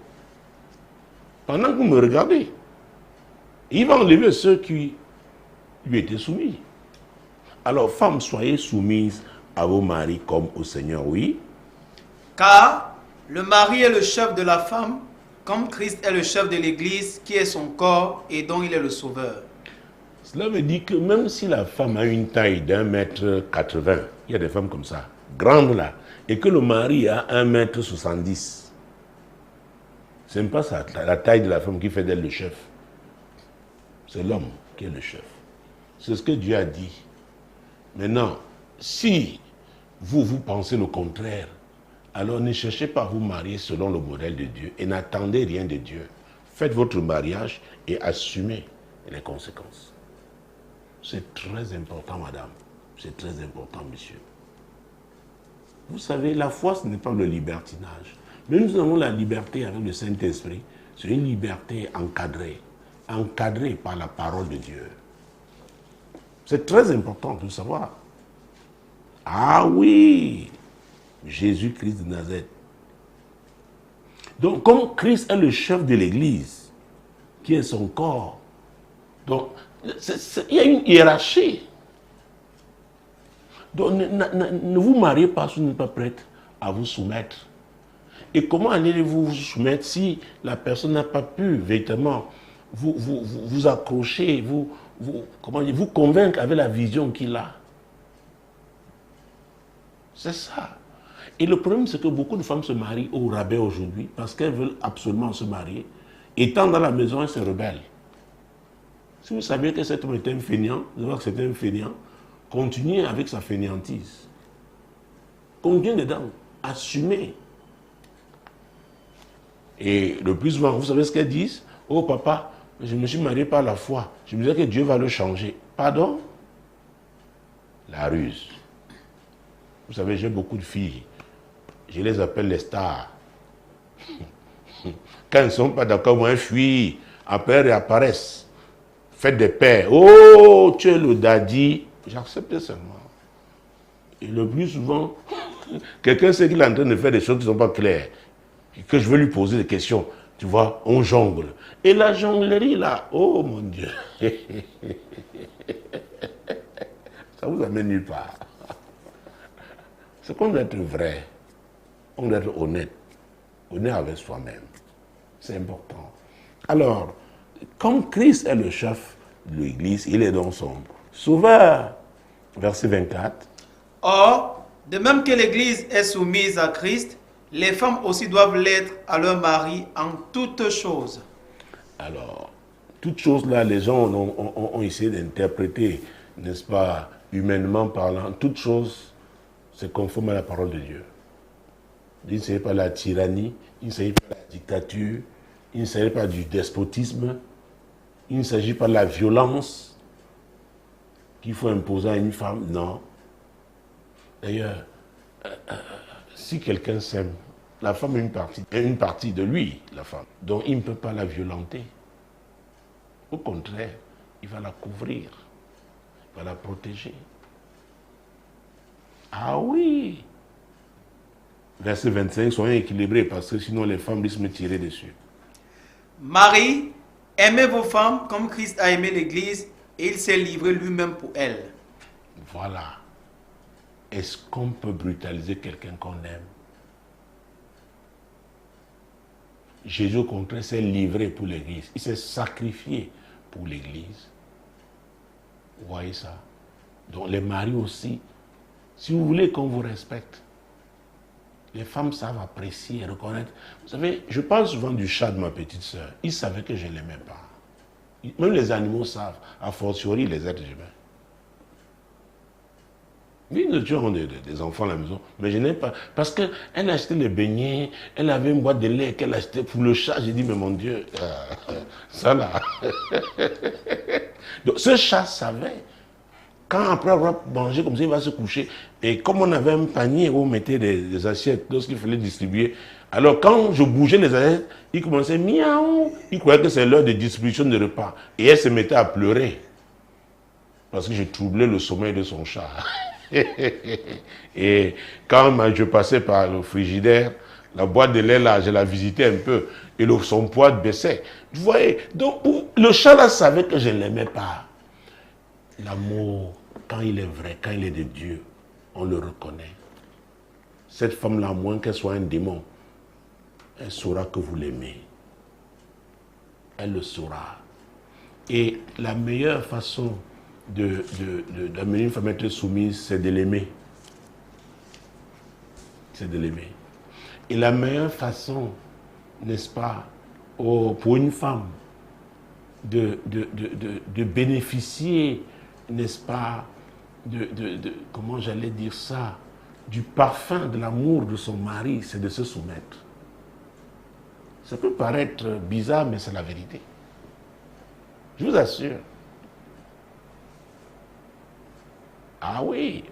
Pendant que vous me regardez. Il va enlever ceux qui lui étaient soumis. Alors, femmes, soyez soumises à vos maris comme au Seigneur, oui. Car le mari est le chef de la femme, comme Christ est le chef de l'Église, qui est son corps et dont il est le sauveur. Cela veut dire que même si la femme a une taille d'1,80 m, il y a des femmes comme ça, grandes là, et que le mari a 1,70 m, ce n'est pas ça, la taille de la femme qui fait d'elle le chef. C'est l'homme qui est le chef. C'est ce que Dieu a dit. Maintenant, si vous pensez le contraire, alors ne cherchez pas à vous marier selon le modèle de Dieu et n'attendez rien de Dieu. Faites votre mariage et assumez les conséquences. C'est très important, madame. C'est très important, monsieur. Vous savez, la foi, ce n'est pas le libertinage. Mais nous avons la liberté avec le Saint-Esprit. C'est une liberté encadrée. Encadrée par la parole de Dieu. C'est très important de le savoir. Ah oui! Jésus-Christ de Nazareth. Donc, comme Christ est le chef de l'Église, qui est son corps, donc, il y a une hiérarchie. Donc, ne vous mariez pas si vous n'êtes pas prête à vous soumettre. Et comment allez-vous vous soumettre si la personne n'a pas pu véritablement vous accrocher, vous convaincre avec la vision qu'il a? C'est ça. Et le problème, c'est que beaucoup de femmes se marient au rabais aujourd'hui parce qu'elles veulent absolument se marier. Étant dans la maison, elles se rebellent. Si vous saviez que cet homme était un fainéant, vous voyez que c'était un fainéant, continuez avec sa fainéantise. Continuez dedans. Assumez. Et le plus souvent, vous savez ce qu'elles disent? Oh papa, je me suis marié par la foi. Je me disais que Dieu va le changer. Pardon? La ruse. Vous savez, j'ai beaucoup de filles. Je les appelle les stars. Quand elles ne sont pas d'accord, moi, elles fuient. Après, elles réapparaissent. Faites des paix. Oh, tu es le daddy. J'accepte seulement. Et le plus souvent, quelqu'un sait qu'il est en train de faire des choses qui ne sont pas claires. Et que je veux lui poser des questions. Tu vois, on jongle. Et la jonglerie, là, oh mon Dieu. Ça vous amène nulle part. C'est qu'on doit être vrai. On doit être honnête. Honnête avec soi-même. C'est important. Alors, comme Christ est le chef de l'Église, il est donc son sauveur. Verset 24. Or, de même que l'Église est soumise à Christ, les femmes aussi doivent l'être à leur mari en toutes choses. Alors, toutes choses là, les gens ont essayé d'interpréter, n'est-ce pas, humainement parlant, toutes choses, c'est conforme à la parole de Dieu. Il ne s'agit pas de la tyrannie, il ne s'agit pas de la dictature, il ne s'agit pas du despotisme, il ne s'agit pas de la violence qu'il faut imposer à une femme, non. D'ailleurs, si quelqu'un s'aime, la femme est une partie de lui, la femme, donc il ne peut pas la violenter. Au contraire, il va la couvrir, il va la protéger. Ah oui! Verset 25, soyez équilibrés parce que sinon les femmes risquent de me tirer dessus. Marie, aimez vos femmes comme Christ a aimé l'Église et il s'est livré lui-même pour elle. Voilà. Est-ce qu'on peut brutaliser quelqu'un qu'on aime? Jésus, au contraire, s'est livré pour l'Église. Il s'est sacrifié pour l'Église. Vous voyez ça? Donc les maris aussi, si vous voulez qu'on vous respecte, les femmes savent apprécier et reconnaître. Vous savez, je parle souvent du chat de ma petite sœur. Il savait que je ne l'aimais pas. Même les animaux savent, a fortiori les êtres humains. Oui, nous avons des enfants à la maison, mais je n'aime pas. Parce qu'elle a acheté les beignets, elle avait une boîte de lait qu'elle a acheté pour le chat. J'ai dit, mais mon Dieu, ça là. Donc ce chat savait. Quand après avoir mangé comme ça, il va se coucher. Et comme on avait un panier où on mettait des assiettes, lorsqu'il fallait distribuer, alors quand je bougeais les assiettes, il commençait miaou. Il croyait que c'est l'heure de distribution de repas. Et elle se mettait à pleurer. Parce que j'ai troublé le sommeil de son chat. Et quand je passais par le frigidaire, la boîte de lait là, je la visitais un peu. Et son poids baissait. Vous voyez, donc le chat là savait que je ne l'aimais pas. L'amour, quand il est vrai, quand il est de Dieu, on le reconnaît. Cette femme-là, à moins qu'elle soit un démon, elle saura que vous l'aimez. Elle le saura. Et la meilleure façon d'amener une femme à être soumise, c'est de l'aimer. C'est de l'aimer. Et la meilleure façon, n'est-ce pas, pour une femme de bénéficier, n'est-ce pas, comment j'allais dire ça, du parfum de l'amour de son mari, c'est de se soumettre. Ça peut paraître bizarre, mais c'est la vérité. Je vous assure. Ah oui.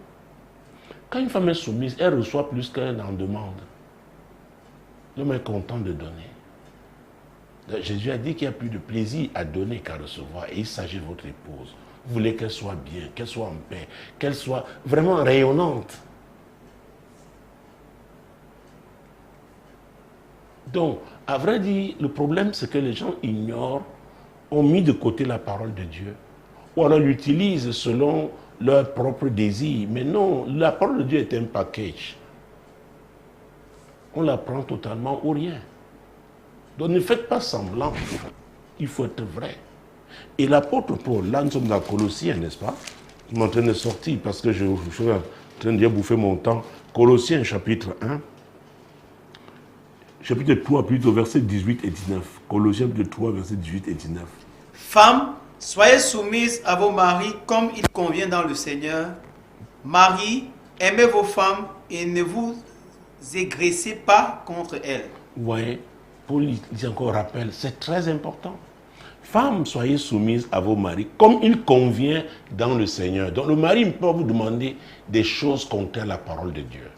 Quand une femme est soumise, elle reçoit plus qu'elle en demande. L'homme est content de donner. Jésus a dit qu'il y a plus de plaisir à donner qu'à recevoir. Et il s'agit de votre épouse. Vous voulez qu'elle soit bien, qu'elle soit en paix, qu'elle soit vraiment rayonnante. Donc, à vrai dire, le problème, c'est que les gens ignorent, ont mis de côté la parole de Dieu. Ou alors l'utilisent selon leur propre désir. Mais non, la parole de Dieu est un package. on la prend totalement au rien. Donc ne faites pas semblant, il faut être vrai. Et l'apôtre Paul, là nous sommes dans Colossiens, n'est-ce pas? Je suis en train de sortir parce que je suis en train de bien bouffer mon temps. Colossiens chapitre 1, chapitre 3 plutôt, versets 18 et 19. Colossiens chapitre 3, versets 18 et 19. Femmes, soyez soumises à vos maris comme il convient dans le Seigneur. Maris, aimez vos femmes et ne vous aigressez pas contre elles. Vous voyez, Paul dit encore rappel, c'est très important. Femmes, soyez soumises à vos maris comme il convient dans le Seigneur. Donc le mari ne peut pas vous demander des choses contraires à la parole de Dieu.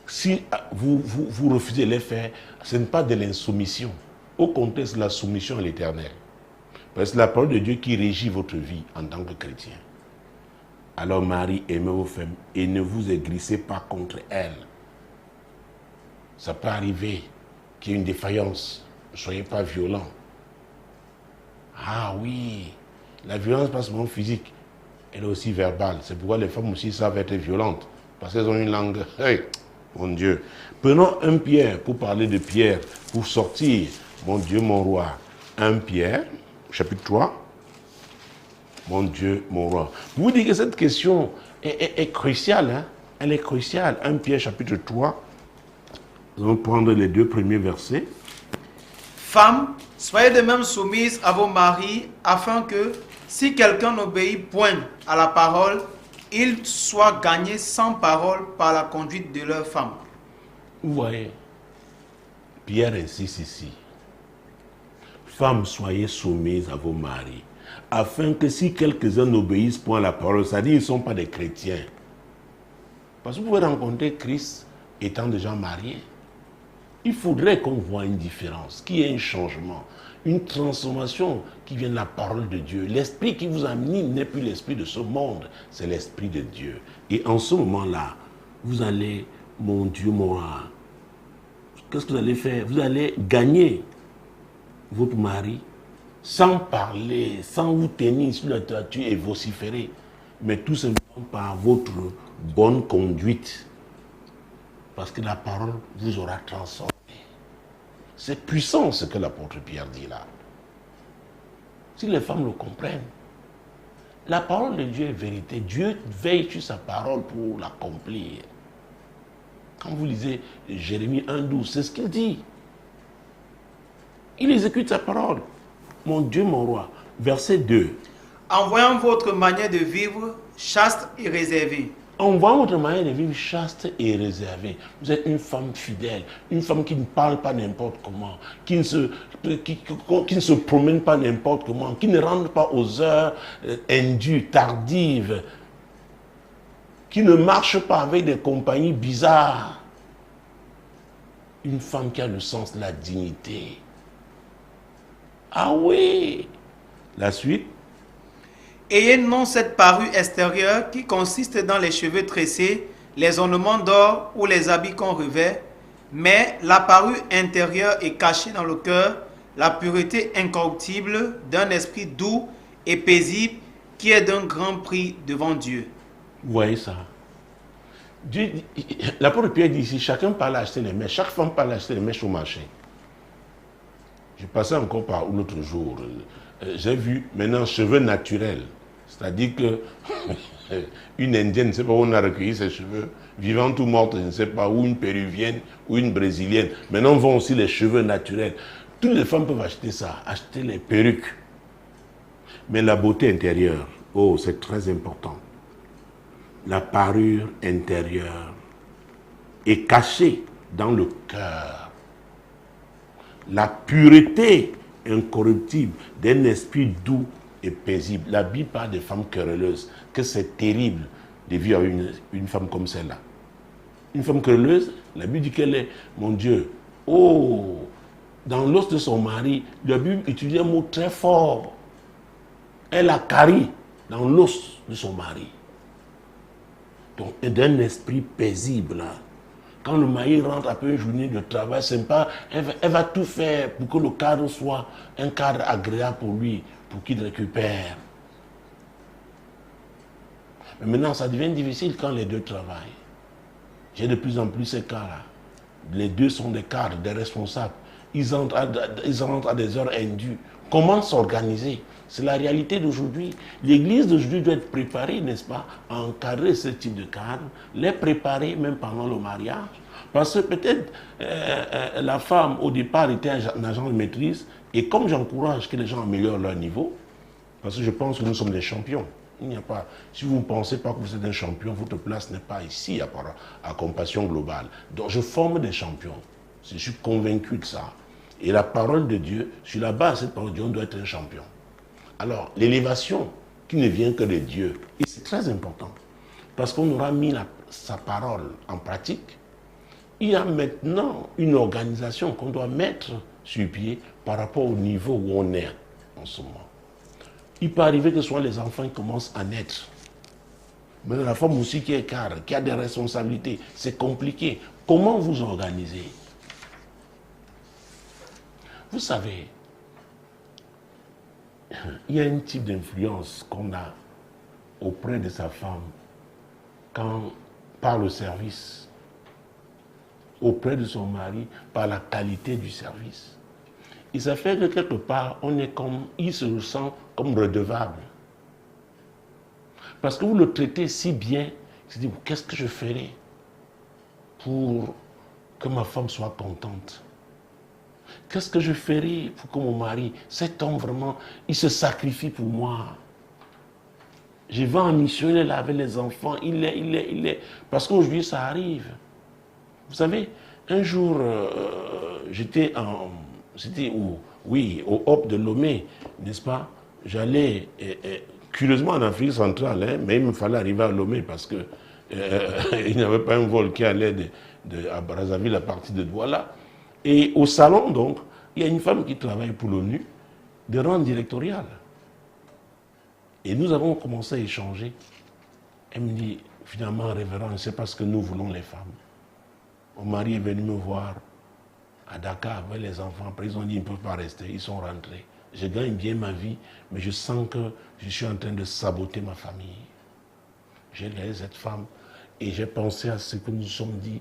Si vous refusez de les faire, ce n'est pas de l'insoumission. Au contraire, c'est la soumission à l'Éternel. Parce que c'est la parole de Dieu qui régit votre vie en tant que chrétien. Alors, mari, aimez vos femmes et ne vous aigrissez pas contre elles. Ça peut arriver qu'il y ait une défaillance. Ne soyez pas violents. Ah oui, la violence pas seulement physique, elle est aussi verbale. C'est pourquoi les femmes aussi savent être violentes. Parce qu'elles ont une langue. Hey, mon Dieu. Prenons 1 Pierre pour parler de Pierre, pour sortir, mon Dieu, mon roi. 1 Pierre, chapitre 3. Mon Dieu, mon roi. Vous dites que cette question est cruciale. Hein? Elle est cruciale. 1 Pierre, chapitre 3. Nous allons prendre les 2 premiers versets. Femmes, soyez de même soumises à vos maris, afin que, si quelqu'un n'obéit point à la parole, il soit gagné sans parole par la conduite de leur femme. Vous voyez, Pierre insiste ici. Femmes, soyez soumises à vos maris, afin que si quelques-uns n'obéissent point à la parole, c'est-à-dire qu'ils ne sont pas des chrétiens. Parce que vous pouvez rencontrer Christ étant déjà marié. Il faudrait qu'on voit une différence, qu'il y ait un changement, une transformation qui vient de la parole de Dieu. L'esprit qui vous anime n'est plus l'esprit de ce monde, c'est l'esprit de Dieu. Et en ce moment-là, vous allez, mon Dieu, mon roi, qu'est-ce que vous allez faire? Vous allez gagner votre mari sans parler, sans vous tenir sur la toiture et vociférer, mais tout simplement par votre bonne conduite. Parce que la parole vous aura transformé. C'est puissant ce que l'apôtre Pierre dit là. Si les femmes le comprennent, la parole de Dieu est vérité. Dieu veille sur sa parole pour l'accomplir. Quand vous lisez Jérémie 1,12, c'est ce qu'il dit. Il exécute sa parole. Mon Dieu, mon roi. Verset 2. En voyant votre manière de vivre chaste et réservée. On voit votre manière de vivre chaste et réservée. Vous êtes une femme fidèle, une femme qui ne parle pas n'importe comment, qui ne se promène pas n'importe comment, qui ne rentre pas aux heures indues, tardives, qui ne marche pas avec des compagnies bizarres. Une femme qui a le sens de la dignité. Ah oui! La suite. Ayez non cette parure extérieure qui consiste dans les cheveux tressés, les ornements d'or ou les habits qu'on revêt, mais la parure intérieure est cachée dans le cœur, la pureté incorruptible d'un esprit doux et paisible qui est d'un grand prix devant Dieu. Vous voyez ça? L'apôtre Pierre dit ici, chacun parle acheter les mèches, chaque femme parle acheter les mèches au marché. Je passais encore par l'autre jour, j'ai vu maintenant cheveux naturels. C'est-à-dire que une Indienne, je ne sais pas où on a recueilli ses cheveux, vivante ou morte, je ne sais pas, ou une péruvienne, ou une brésilienne. Maintenant, on vend aussi les cheveux naturels. Toutes les femmes peuvent acheter ça, acheter les perruques. Mais la beauté intérieure, oh, c'est très important. La parure intérieure est cachée dans le cœur. La pureté incorruptible d'un esprit doux et paisible. La Bible parle des femmes querelleuses, que c'est terrible de vivre avec une femme comme celle-là. Une femme querelleuse, la Bible dit qu'elle est, mon Dieu, oh, dans l'os de son mari, la Bible utilise un mot très fort. Elle a carie dans l'os de son mari. Donc, d'un esprit paisible. Quand le mari rentre après une journée de travail sympa, elle va tout faire pour que le cadre soit un cadre agréable pour lui, pour qu'il récupère. Mais maintenant, ça devient difficile quand les deux travaillent. J'ai de plus en plus ces cas-là. Les deux sont des cadres, des responsables. Ils rentrent à des heures indues. Comment s'organiser? C'est la réalité d'aujourd'hui. L'Église d'aujourd'hui doit être préparée, n'est-ce pas, à encadrer ce type de cadre, les préparer même pendant le mariage. Parce que peut-être la femme, au départ, était un agent de maîtrise. Et comme j'encourage que les gens améliorent leur niveau, parce que je pense que nous sommes des champions. Il n'y a pas, si vous ne pensez pas que vous êtes un champion, votre place n'est pas ici à Compassion Globale. Donc je forme des champions. Je suis convaincu de ça. Et la parole de Dieu, sur la base de cette parole de Dieu, on doit être un champion. Alors, l'élévation qui ne vient que de Dieu, et c'est très important, parce qu'on aura mis sa parole en pratique. Il y a maintenant une organisation qu'on doit mettre sur pied par rapport au niveau où on est en ce moment. Il peut arriver que ce soit les enfants qui commencent à naître. Mais la femme aussi qui est cadre, qui a des responsabilités, c'est compliqué. Comment vous organisez? Vous savez, il y a un type d'influence qu'on a auprès de sa femme par le service, auprès de son mari, par la qualité du service. Et ça fait que quelque part, il se ressent comme redevable. Parce que vous le traitez si bien, il se dit, qu'est-ce que je ferai pour que ma femme soit contente? Qu'est-ce que je ferai pour que mon mari, cet homme vraiment, il se sacrifie pour moi? Je vais en missionner là avec les enfants, il est. Parce qu'aujourd'hui, ça arrive. Vous savez, un jour, j'étais au Hop de Lomé, n'est-ce pas? J'allais, curieusement en Afrique centrale, hein, mais il me fallait arriver à Lomé parce que il n'y avait pas un vol qui allait à Brazzaville à partir de Douala. Et au salon, donc, il y a une femme qui travaille pour l'ONU, de rang directorial. Et nous avons commencé à échanger. Elle me dit, finalement, révérend, c'est parce que nous voulons les femmes. Mon mari est venu me voir à Dakar avec les enfants. Après, ils ont dit, ils ne peuvent pas rester. Ils sont rentrés. Je gagne bien ma vie, mais je sens que je suis en train de saboter ma famille. J'ai laissé cette femme et j'ai pensé à ce que nous nous sommes dit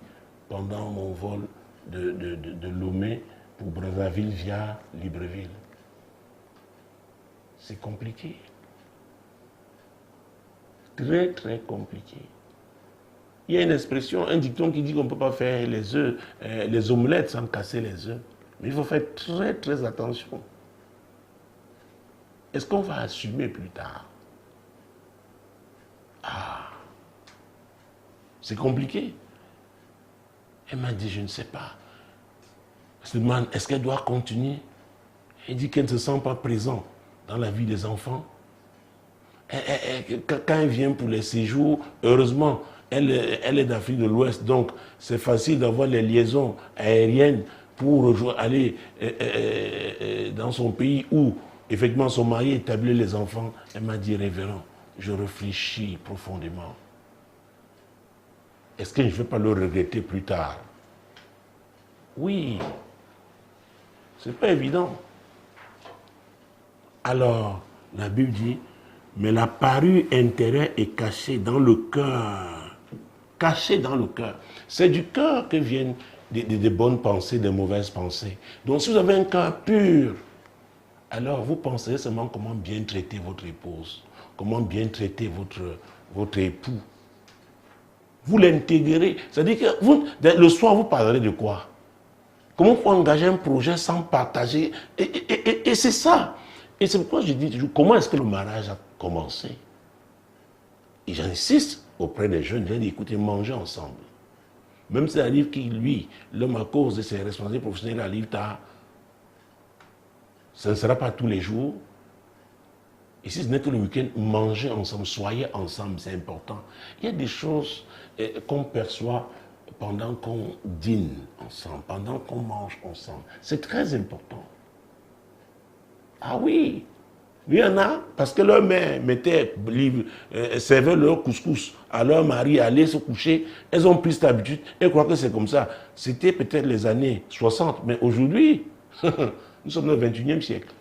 pendant mon vol de Lomé pour Brazzaville via Libreville. C'est compliqué. Très, très compliqué. Il y a une expression, un dicton qui dit qu'on ne peut pas faire les omelettes sans casser les œufs. Mais il faut faire très, très attention. Est-ce qu'on va assumer plus tard? C'est compliqué. Elle m'a dit, je ne sais pas. Je se demande, est-ce qu'elle doit continuer? Elle dit qu'elle ne se sent pas présente dans la vie des enfants. Quand elle vient pour les séjours, heureusement, elle est d'Afrique de l'Ouest, donc c'est facile d'avoir les liaisons aériennes pour aller dans son pays où, effectivement, son mari établit les enfants. Elle m'a dit, révérend, je réfléchis profondément. Est-ce que je ne vais pas le regretter plus tard? Oui, c'est pas évident. Alors, la Bible dit, mais la parure intérieure est cachée dans le cœur. Cachée dans le cœur. C'est du cœur que viennent des bonnes pensées, des mauvaises pensées. Donc, si vous avez un cœur pur, alors vous pensez seulement comment bien traiter votre épouse, comment bien traiter votre époux. Vous l'intégrez. C'est-à-dire que le soir, vous parlerez de quoi? Comment on peut engager un projet sans partager? Et c'est ça. Et c'est pourquoi je dis toujours, comment est-ce que le mariage a commencé? Et j'insiste auprès des jeunes, je dis, écoutez, mangez ensemble. Même si ça arrive qu'il, lui, l'homme à cause de ses responsabilités professionnelles arrive tard, ce ne sera pas tous les jours. Et si ce n'est que le week-end, mangez ensemble, soyez ensemble, c'est important. Il y a des choses qu'on perçoit pendant qu'on dîne ensemble, pendant qu'on mange ensemble. C'est très important. Ah oui, il y en a, parce que leur mère servait leur couscous à leur mari, aller se coucher. Elles ont pris cette habitude, elles croient que c'est comme ça. C'était peut-être les années 60, mais aujourd'hui, nous sommes dans le 21e siècle.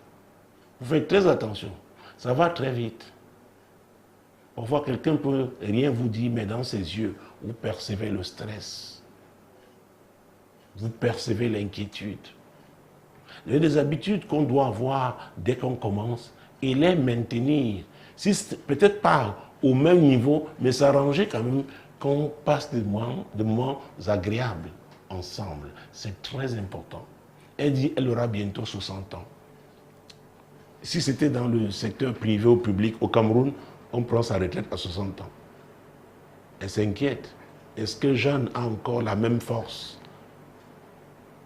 Vous faites très attention, ça va très vite. Parfois, quelqu'un peut rien vous dire, mais dans ses yeux, vous percevez le stress. vous percevez l'inquiétude. Il y a des habitudes qu'on doit avoir dès qu'on commence et les maintenir. Si peut-être pas au même niveau, mais s'arranger quand même qu'on passe des moments agréables ensemble. C'est très important. Elle dit elle aura bientôt 60 ans. Si c'était dans le secteur privé ou public au Cameroun, on prend sa retraite à 60 ans. Elle s'inquiète. Est-ce que Jeanne a encore la même force?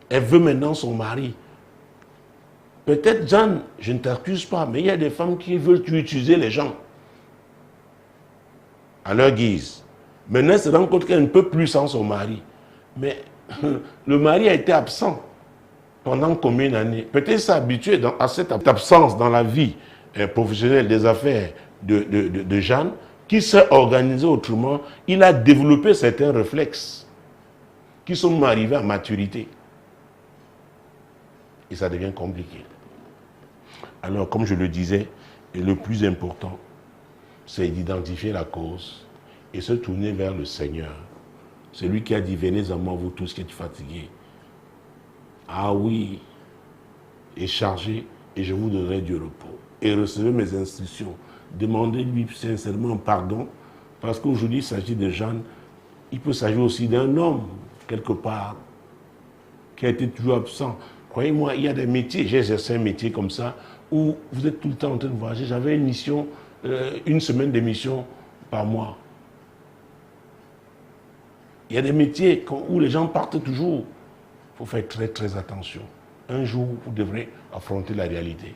Elle veut maintenant son mari. Peut-être Jeanne, je ne t'accuse pas, mais il y a des femmes qui veulent utiliser les gens à leur guise. Maintenant, elle se rend compte qu'elle ne peut plus sans son mari. Mais le mari a été absent pendant combien d'années? Peut-être s'est habitué à cette absence dans la vie professionnelle des affaires de Jeanne, qui s'est organisé autrement. Il a développé certains réflexes qui sont arrivés à maturité. Et ça devient compliqué. Alors, comme je le disais, le plus important, c'est d'identifier la cause et se tourner vers le Seigneur. Celui qui a dit, venez à moi, vous tous qui êtes fatigués. Ah oui, et chargez, et je vous donnerai du repos. Et recevez mes instructions. Demandez-lui sincèrement pardon, parce qu'aujourd'hui, il s'agit de Jeanne. Il peut s'agir aussi d'un homme, quelque part, qui a été toujours absent. Croyez-moi, il y a des métiers, j'ai exercé un métier comme ça, où vous êtes tout le temps en train de voyager. J'avais une mission, une semaine d'émission par mois. Il y a des métiers où les gens partent toujours. Il faut faire très très attention. Un jour, vous devrez affronter la réalité.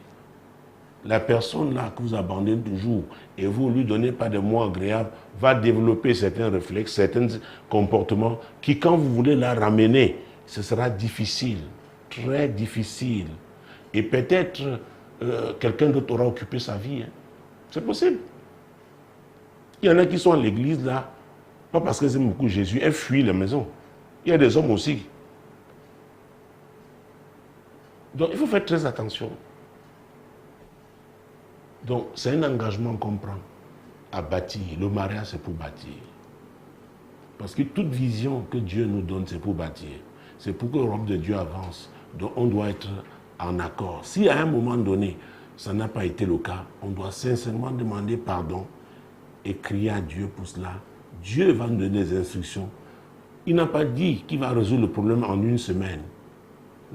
La personne là que vous abandonnez toujours et vous ne lui donnez pas de mots agréables va développer certains réflexes, certains comportements qui, quand vous voulez la ramener, ce sera difficile, très difficile. Et peut-être quelqu'un d'autre aura occupé sa vie. Hein. C'est possible. Il y en a qui sont à l'église là, pas parce qu'ils aiment beaucoup Jésus, elles fuient la maison. Il y a des hommes aussi. Donc il faut faire très attention. Donc c'est un engagement qu'on prend à bâtir. Le mariage c'est pour bâtir. Parce que toute vision que Dieu nous donne c'est pour bâtir. C'est pour que le royaume de Dieu avance. Donc on doit être en accord. Si à un moment donné, ça n'a pas été le cas, on doit sincèrement demander pardon et crier à Dieu pour cela. Dieu va nous donner des instructions. Il n'a pas dit qu'il va résoudre le problème en une semaine.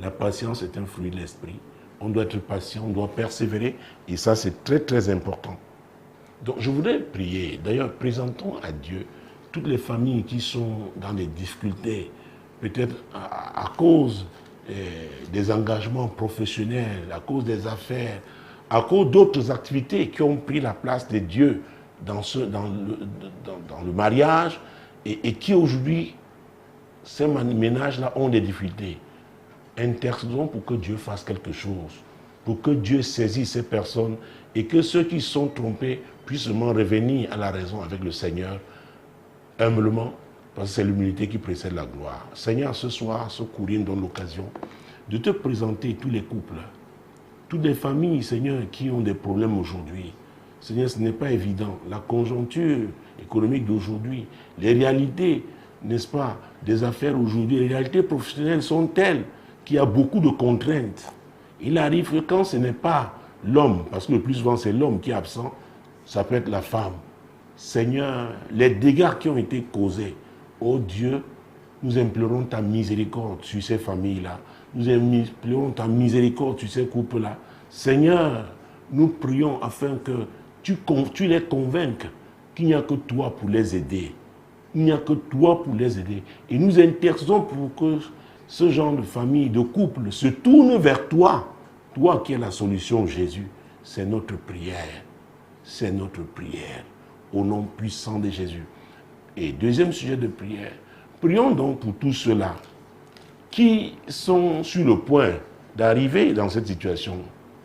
La patience est un fruit de l'esprit. On doit être patient, on doit persévérer et ça c'est très très important. Donc je voudrais prier. D'ailleurs, présentons à Dieu toutes les familles qui sont dans des difficultés, peut-être à cause des engagements professionnels, à cause des affaires, à cause d'autres activités qui ont pris la place de Dieu dans le mariage et qui aujourd'hui, ces ménages-là ont des difficultés. Intercédons pour que Dieu fasse quelque chose, pour que Dieu saisisse ces personnes et que ceux qui sont trompés puissent revenir à la raison avec le Seigneur, humblement, parce que c'est l'humilité qui précède la gloire. Seigneur, ce soir, ce courrier nous donne l'occasion de te présenter tous les couples, toutes les familles, Seigneur, qui ont des problèmes aujourd'hui. Seigneur, ce n'est pas évident. La conjoncture économique d'aujourd'hui, les réalités, n'est-ce pas, des affaires aujourd'hui, les réalités professionnelles sont telles qu'il y a beaucoup de contraintes. Il arrive que quand ce n'est pas l'homme, parce que le plus souvent c'est l'homme qui est absent, ça peut être la femme. Seigneur, les dégâts qui ont été causés, oh Dieu, nous implorons ta miséricorde sur ces familles-là. Nous implorons ta miséricorde sur ces couples-là. Seigneur, nous prions afin que tu les convainques qu'il n'y a que toi pour les aider. Il n'y a que toi pour les aider. Et nous intercédons pour que ce genre de famille, de couple, se tourne vers toi. Toi qui es la solution, Jésus. C'est notre prière. C'est notre prière. Au nom puissant de Jésus. Et deuxième sujet de prière. Prions donc pour tous ceux-là qui sont sur le point d'arriver dans cette situation.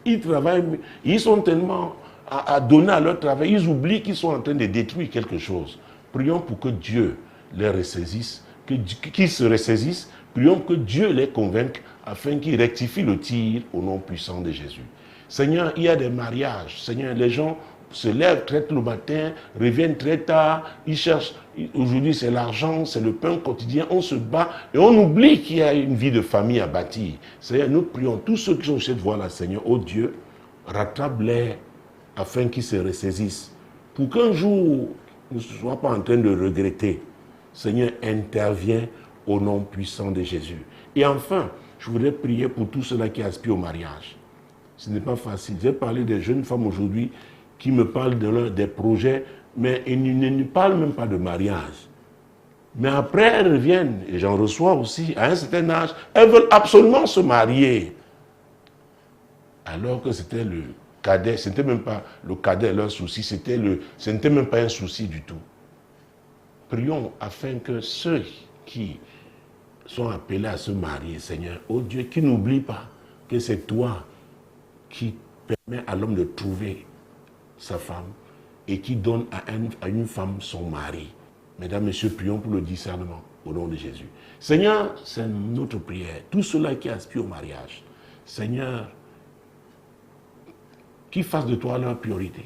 Ils travaillent, ils sont tellement à donner à leur travail, ils oublient qu'ils sont en train de détruire quelque chose. Prions pour que Dieu les ressaisisse, qu'ils se ressaisissent. Prions que Dieu les convainque afin qu'ils rectifient le tir au nom puissant de Jésus. Seigneur, il y a des mariages. Seigneur, les gens se lèvent très tôt le matin, reviennent très tard, ils cherchent, aujourd'hui c'est l'argent, c'est le pain quotidien, on se bat et on oublie qu'il y a une vie de famille à bâtir. Seigneur, nous prions, tous ceux qui sont chez toi là, Seigneur, oh Dieu, rattrape-les afin qu'ils se ressaisissent. Pour qu'un jour, nous ne soyons pas en train de regretter. Seigneur, interviens au nom puissant de Jésus. Et enfin, je voudrais prier pour tous ceux-là qui aspirent au mariage. Ce n'est pas facile. J'ai parlé des jeunes femmes aujourd'hui qui me parlent des projets, mais ils ne parlent même pas de mariage. Mais après, elles reviennent, et j'en reçois aussi, à un certain âge, elles veulent absolument se marier. Alors que c'était le cadet, ce n'était même pas le cadet leur souci, ce n'était même pas un souci du tout. Prions afin que ceux qui sont appelés à se marier, Seigneur, oh Dieu, qui n'oublie pas que c'est toi qui permet à l'homme de trouver sa femme et qui donne à une femme son mari. Mesdames, Messieurs, prions pour le discernement au nom de Jésus. Seigneur, c'est notre prière. Tous ceux-là qui aspirent au mariage, Seigneur, qui fassent de toi leur priorité.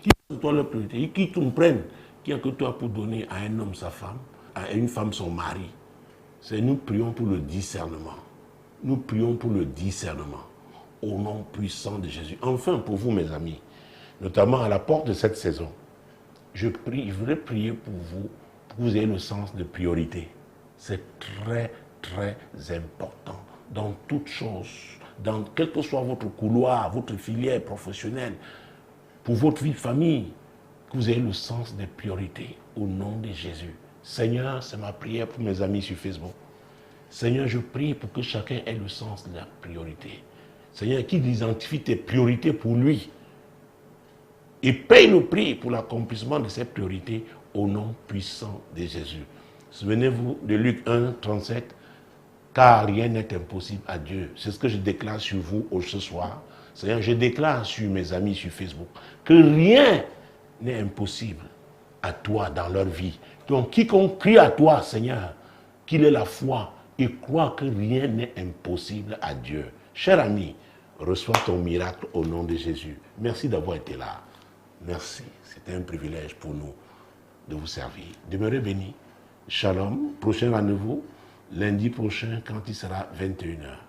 Qui fassent de toi leur priorité. Et qui comprennent qu'il n'y a que toi pour donner à un homme sa femme, à une femme son mari. Nous prions pour le discernement. Nous prions pour le discernement. Au nom puissant de Jésus. Enfin, pour vous, mes amis, notamment à la porte de cette saison, je voudrais prier pour vous que vous ayez le sens de priorité. C'est très, très important dans toute chose, dans quel que soit votre couloir, votre filière professionnelle, pour votre vie de famille, que vous ayez le sens des priorités au nom de Jésus. Seigneur, c'est ma prière pour mes amis sur Facebook. Seigneur, je prie pour que chacun ait le sens de la priorité. Seigneur, qu'il identifie tes priorités pour lui et paye le prix pour l'accomplissement de ces priorités au nom puissant de Jésus. Souvenez-vous de Luc 1, 37, car rien n'est impossible à Dieu. C'est ce que je déclare sur vous ce soir. Seigneur, je déclare sur mes amis sur Facebook que rien n'est impossible à toi dans leur vie. Donc, quiconque crie à toi, Seigneur, qu'il ait la foi et croit que rien n'est impossible à Dieu. Cher ami, reçois ton miracle au nom de Jésus. Merci d'avoir été là. Merci. C'était un privilège pour nous de vous servir. Demeurez bénis. Shalom. Prochain rendez-vous, lundi prochain, quand il sera 21h.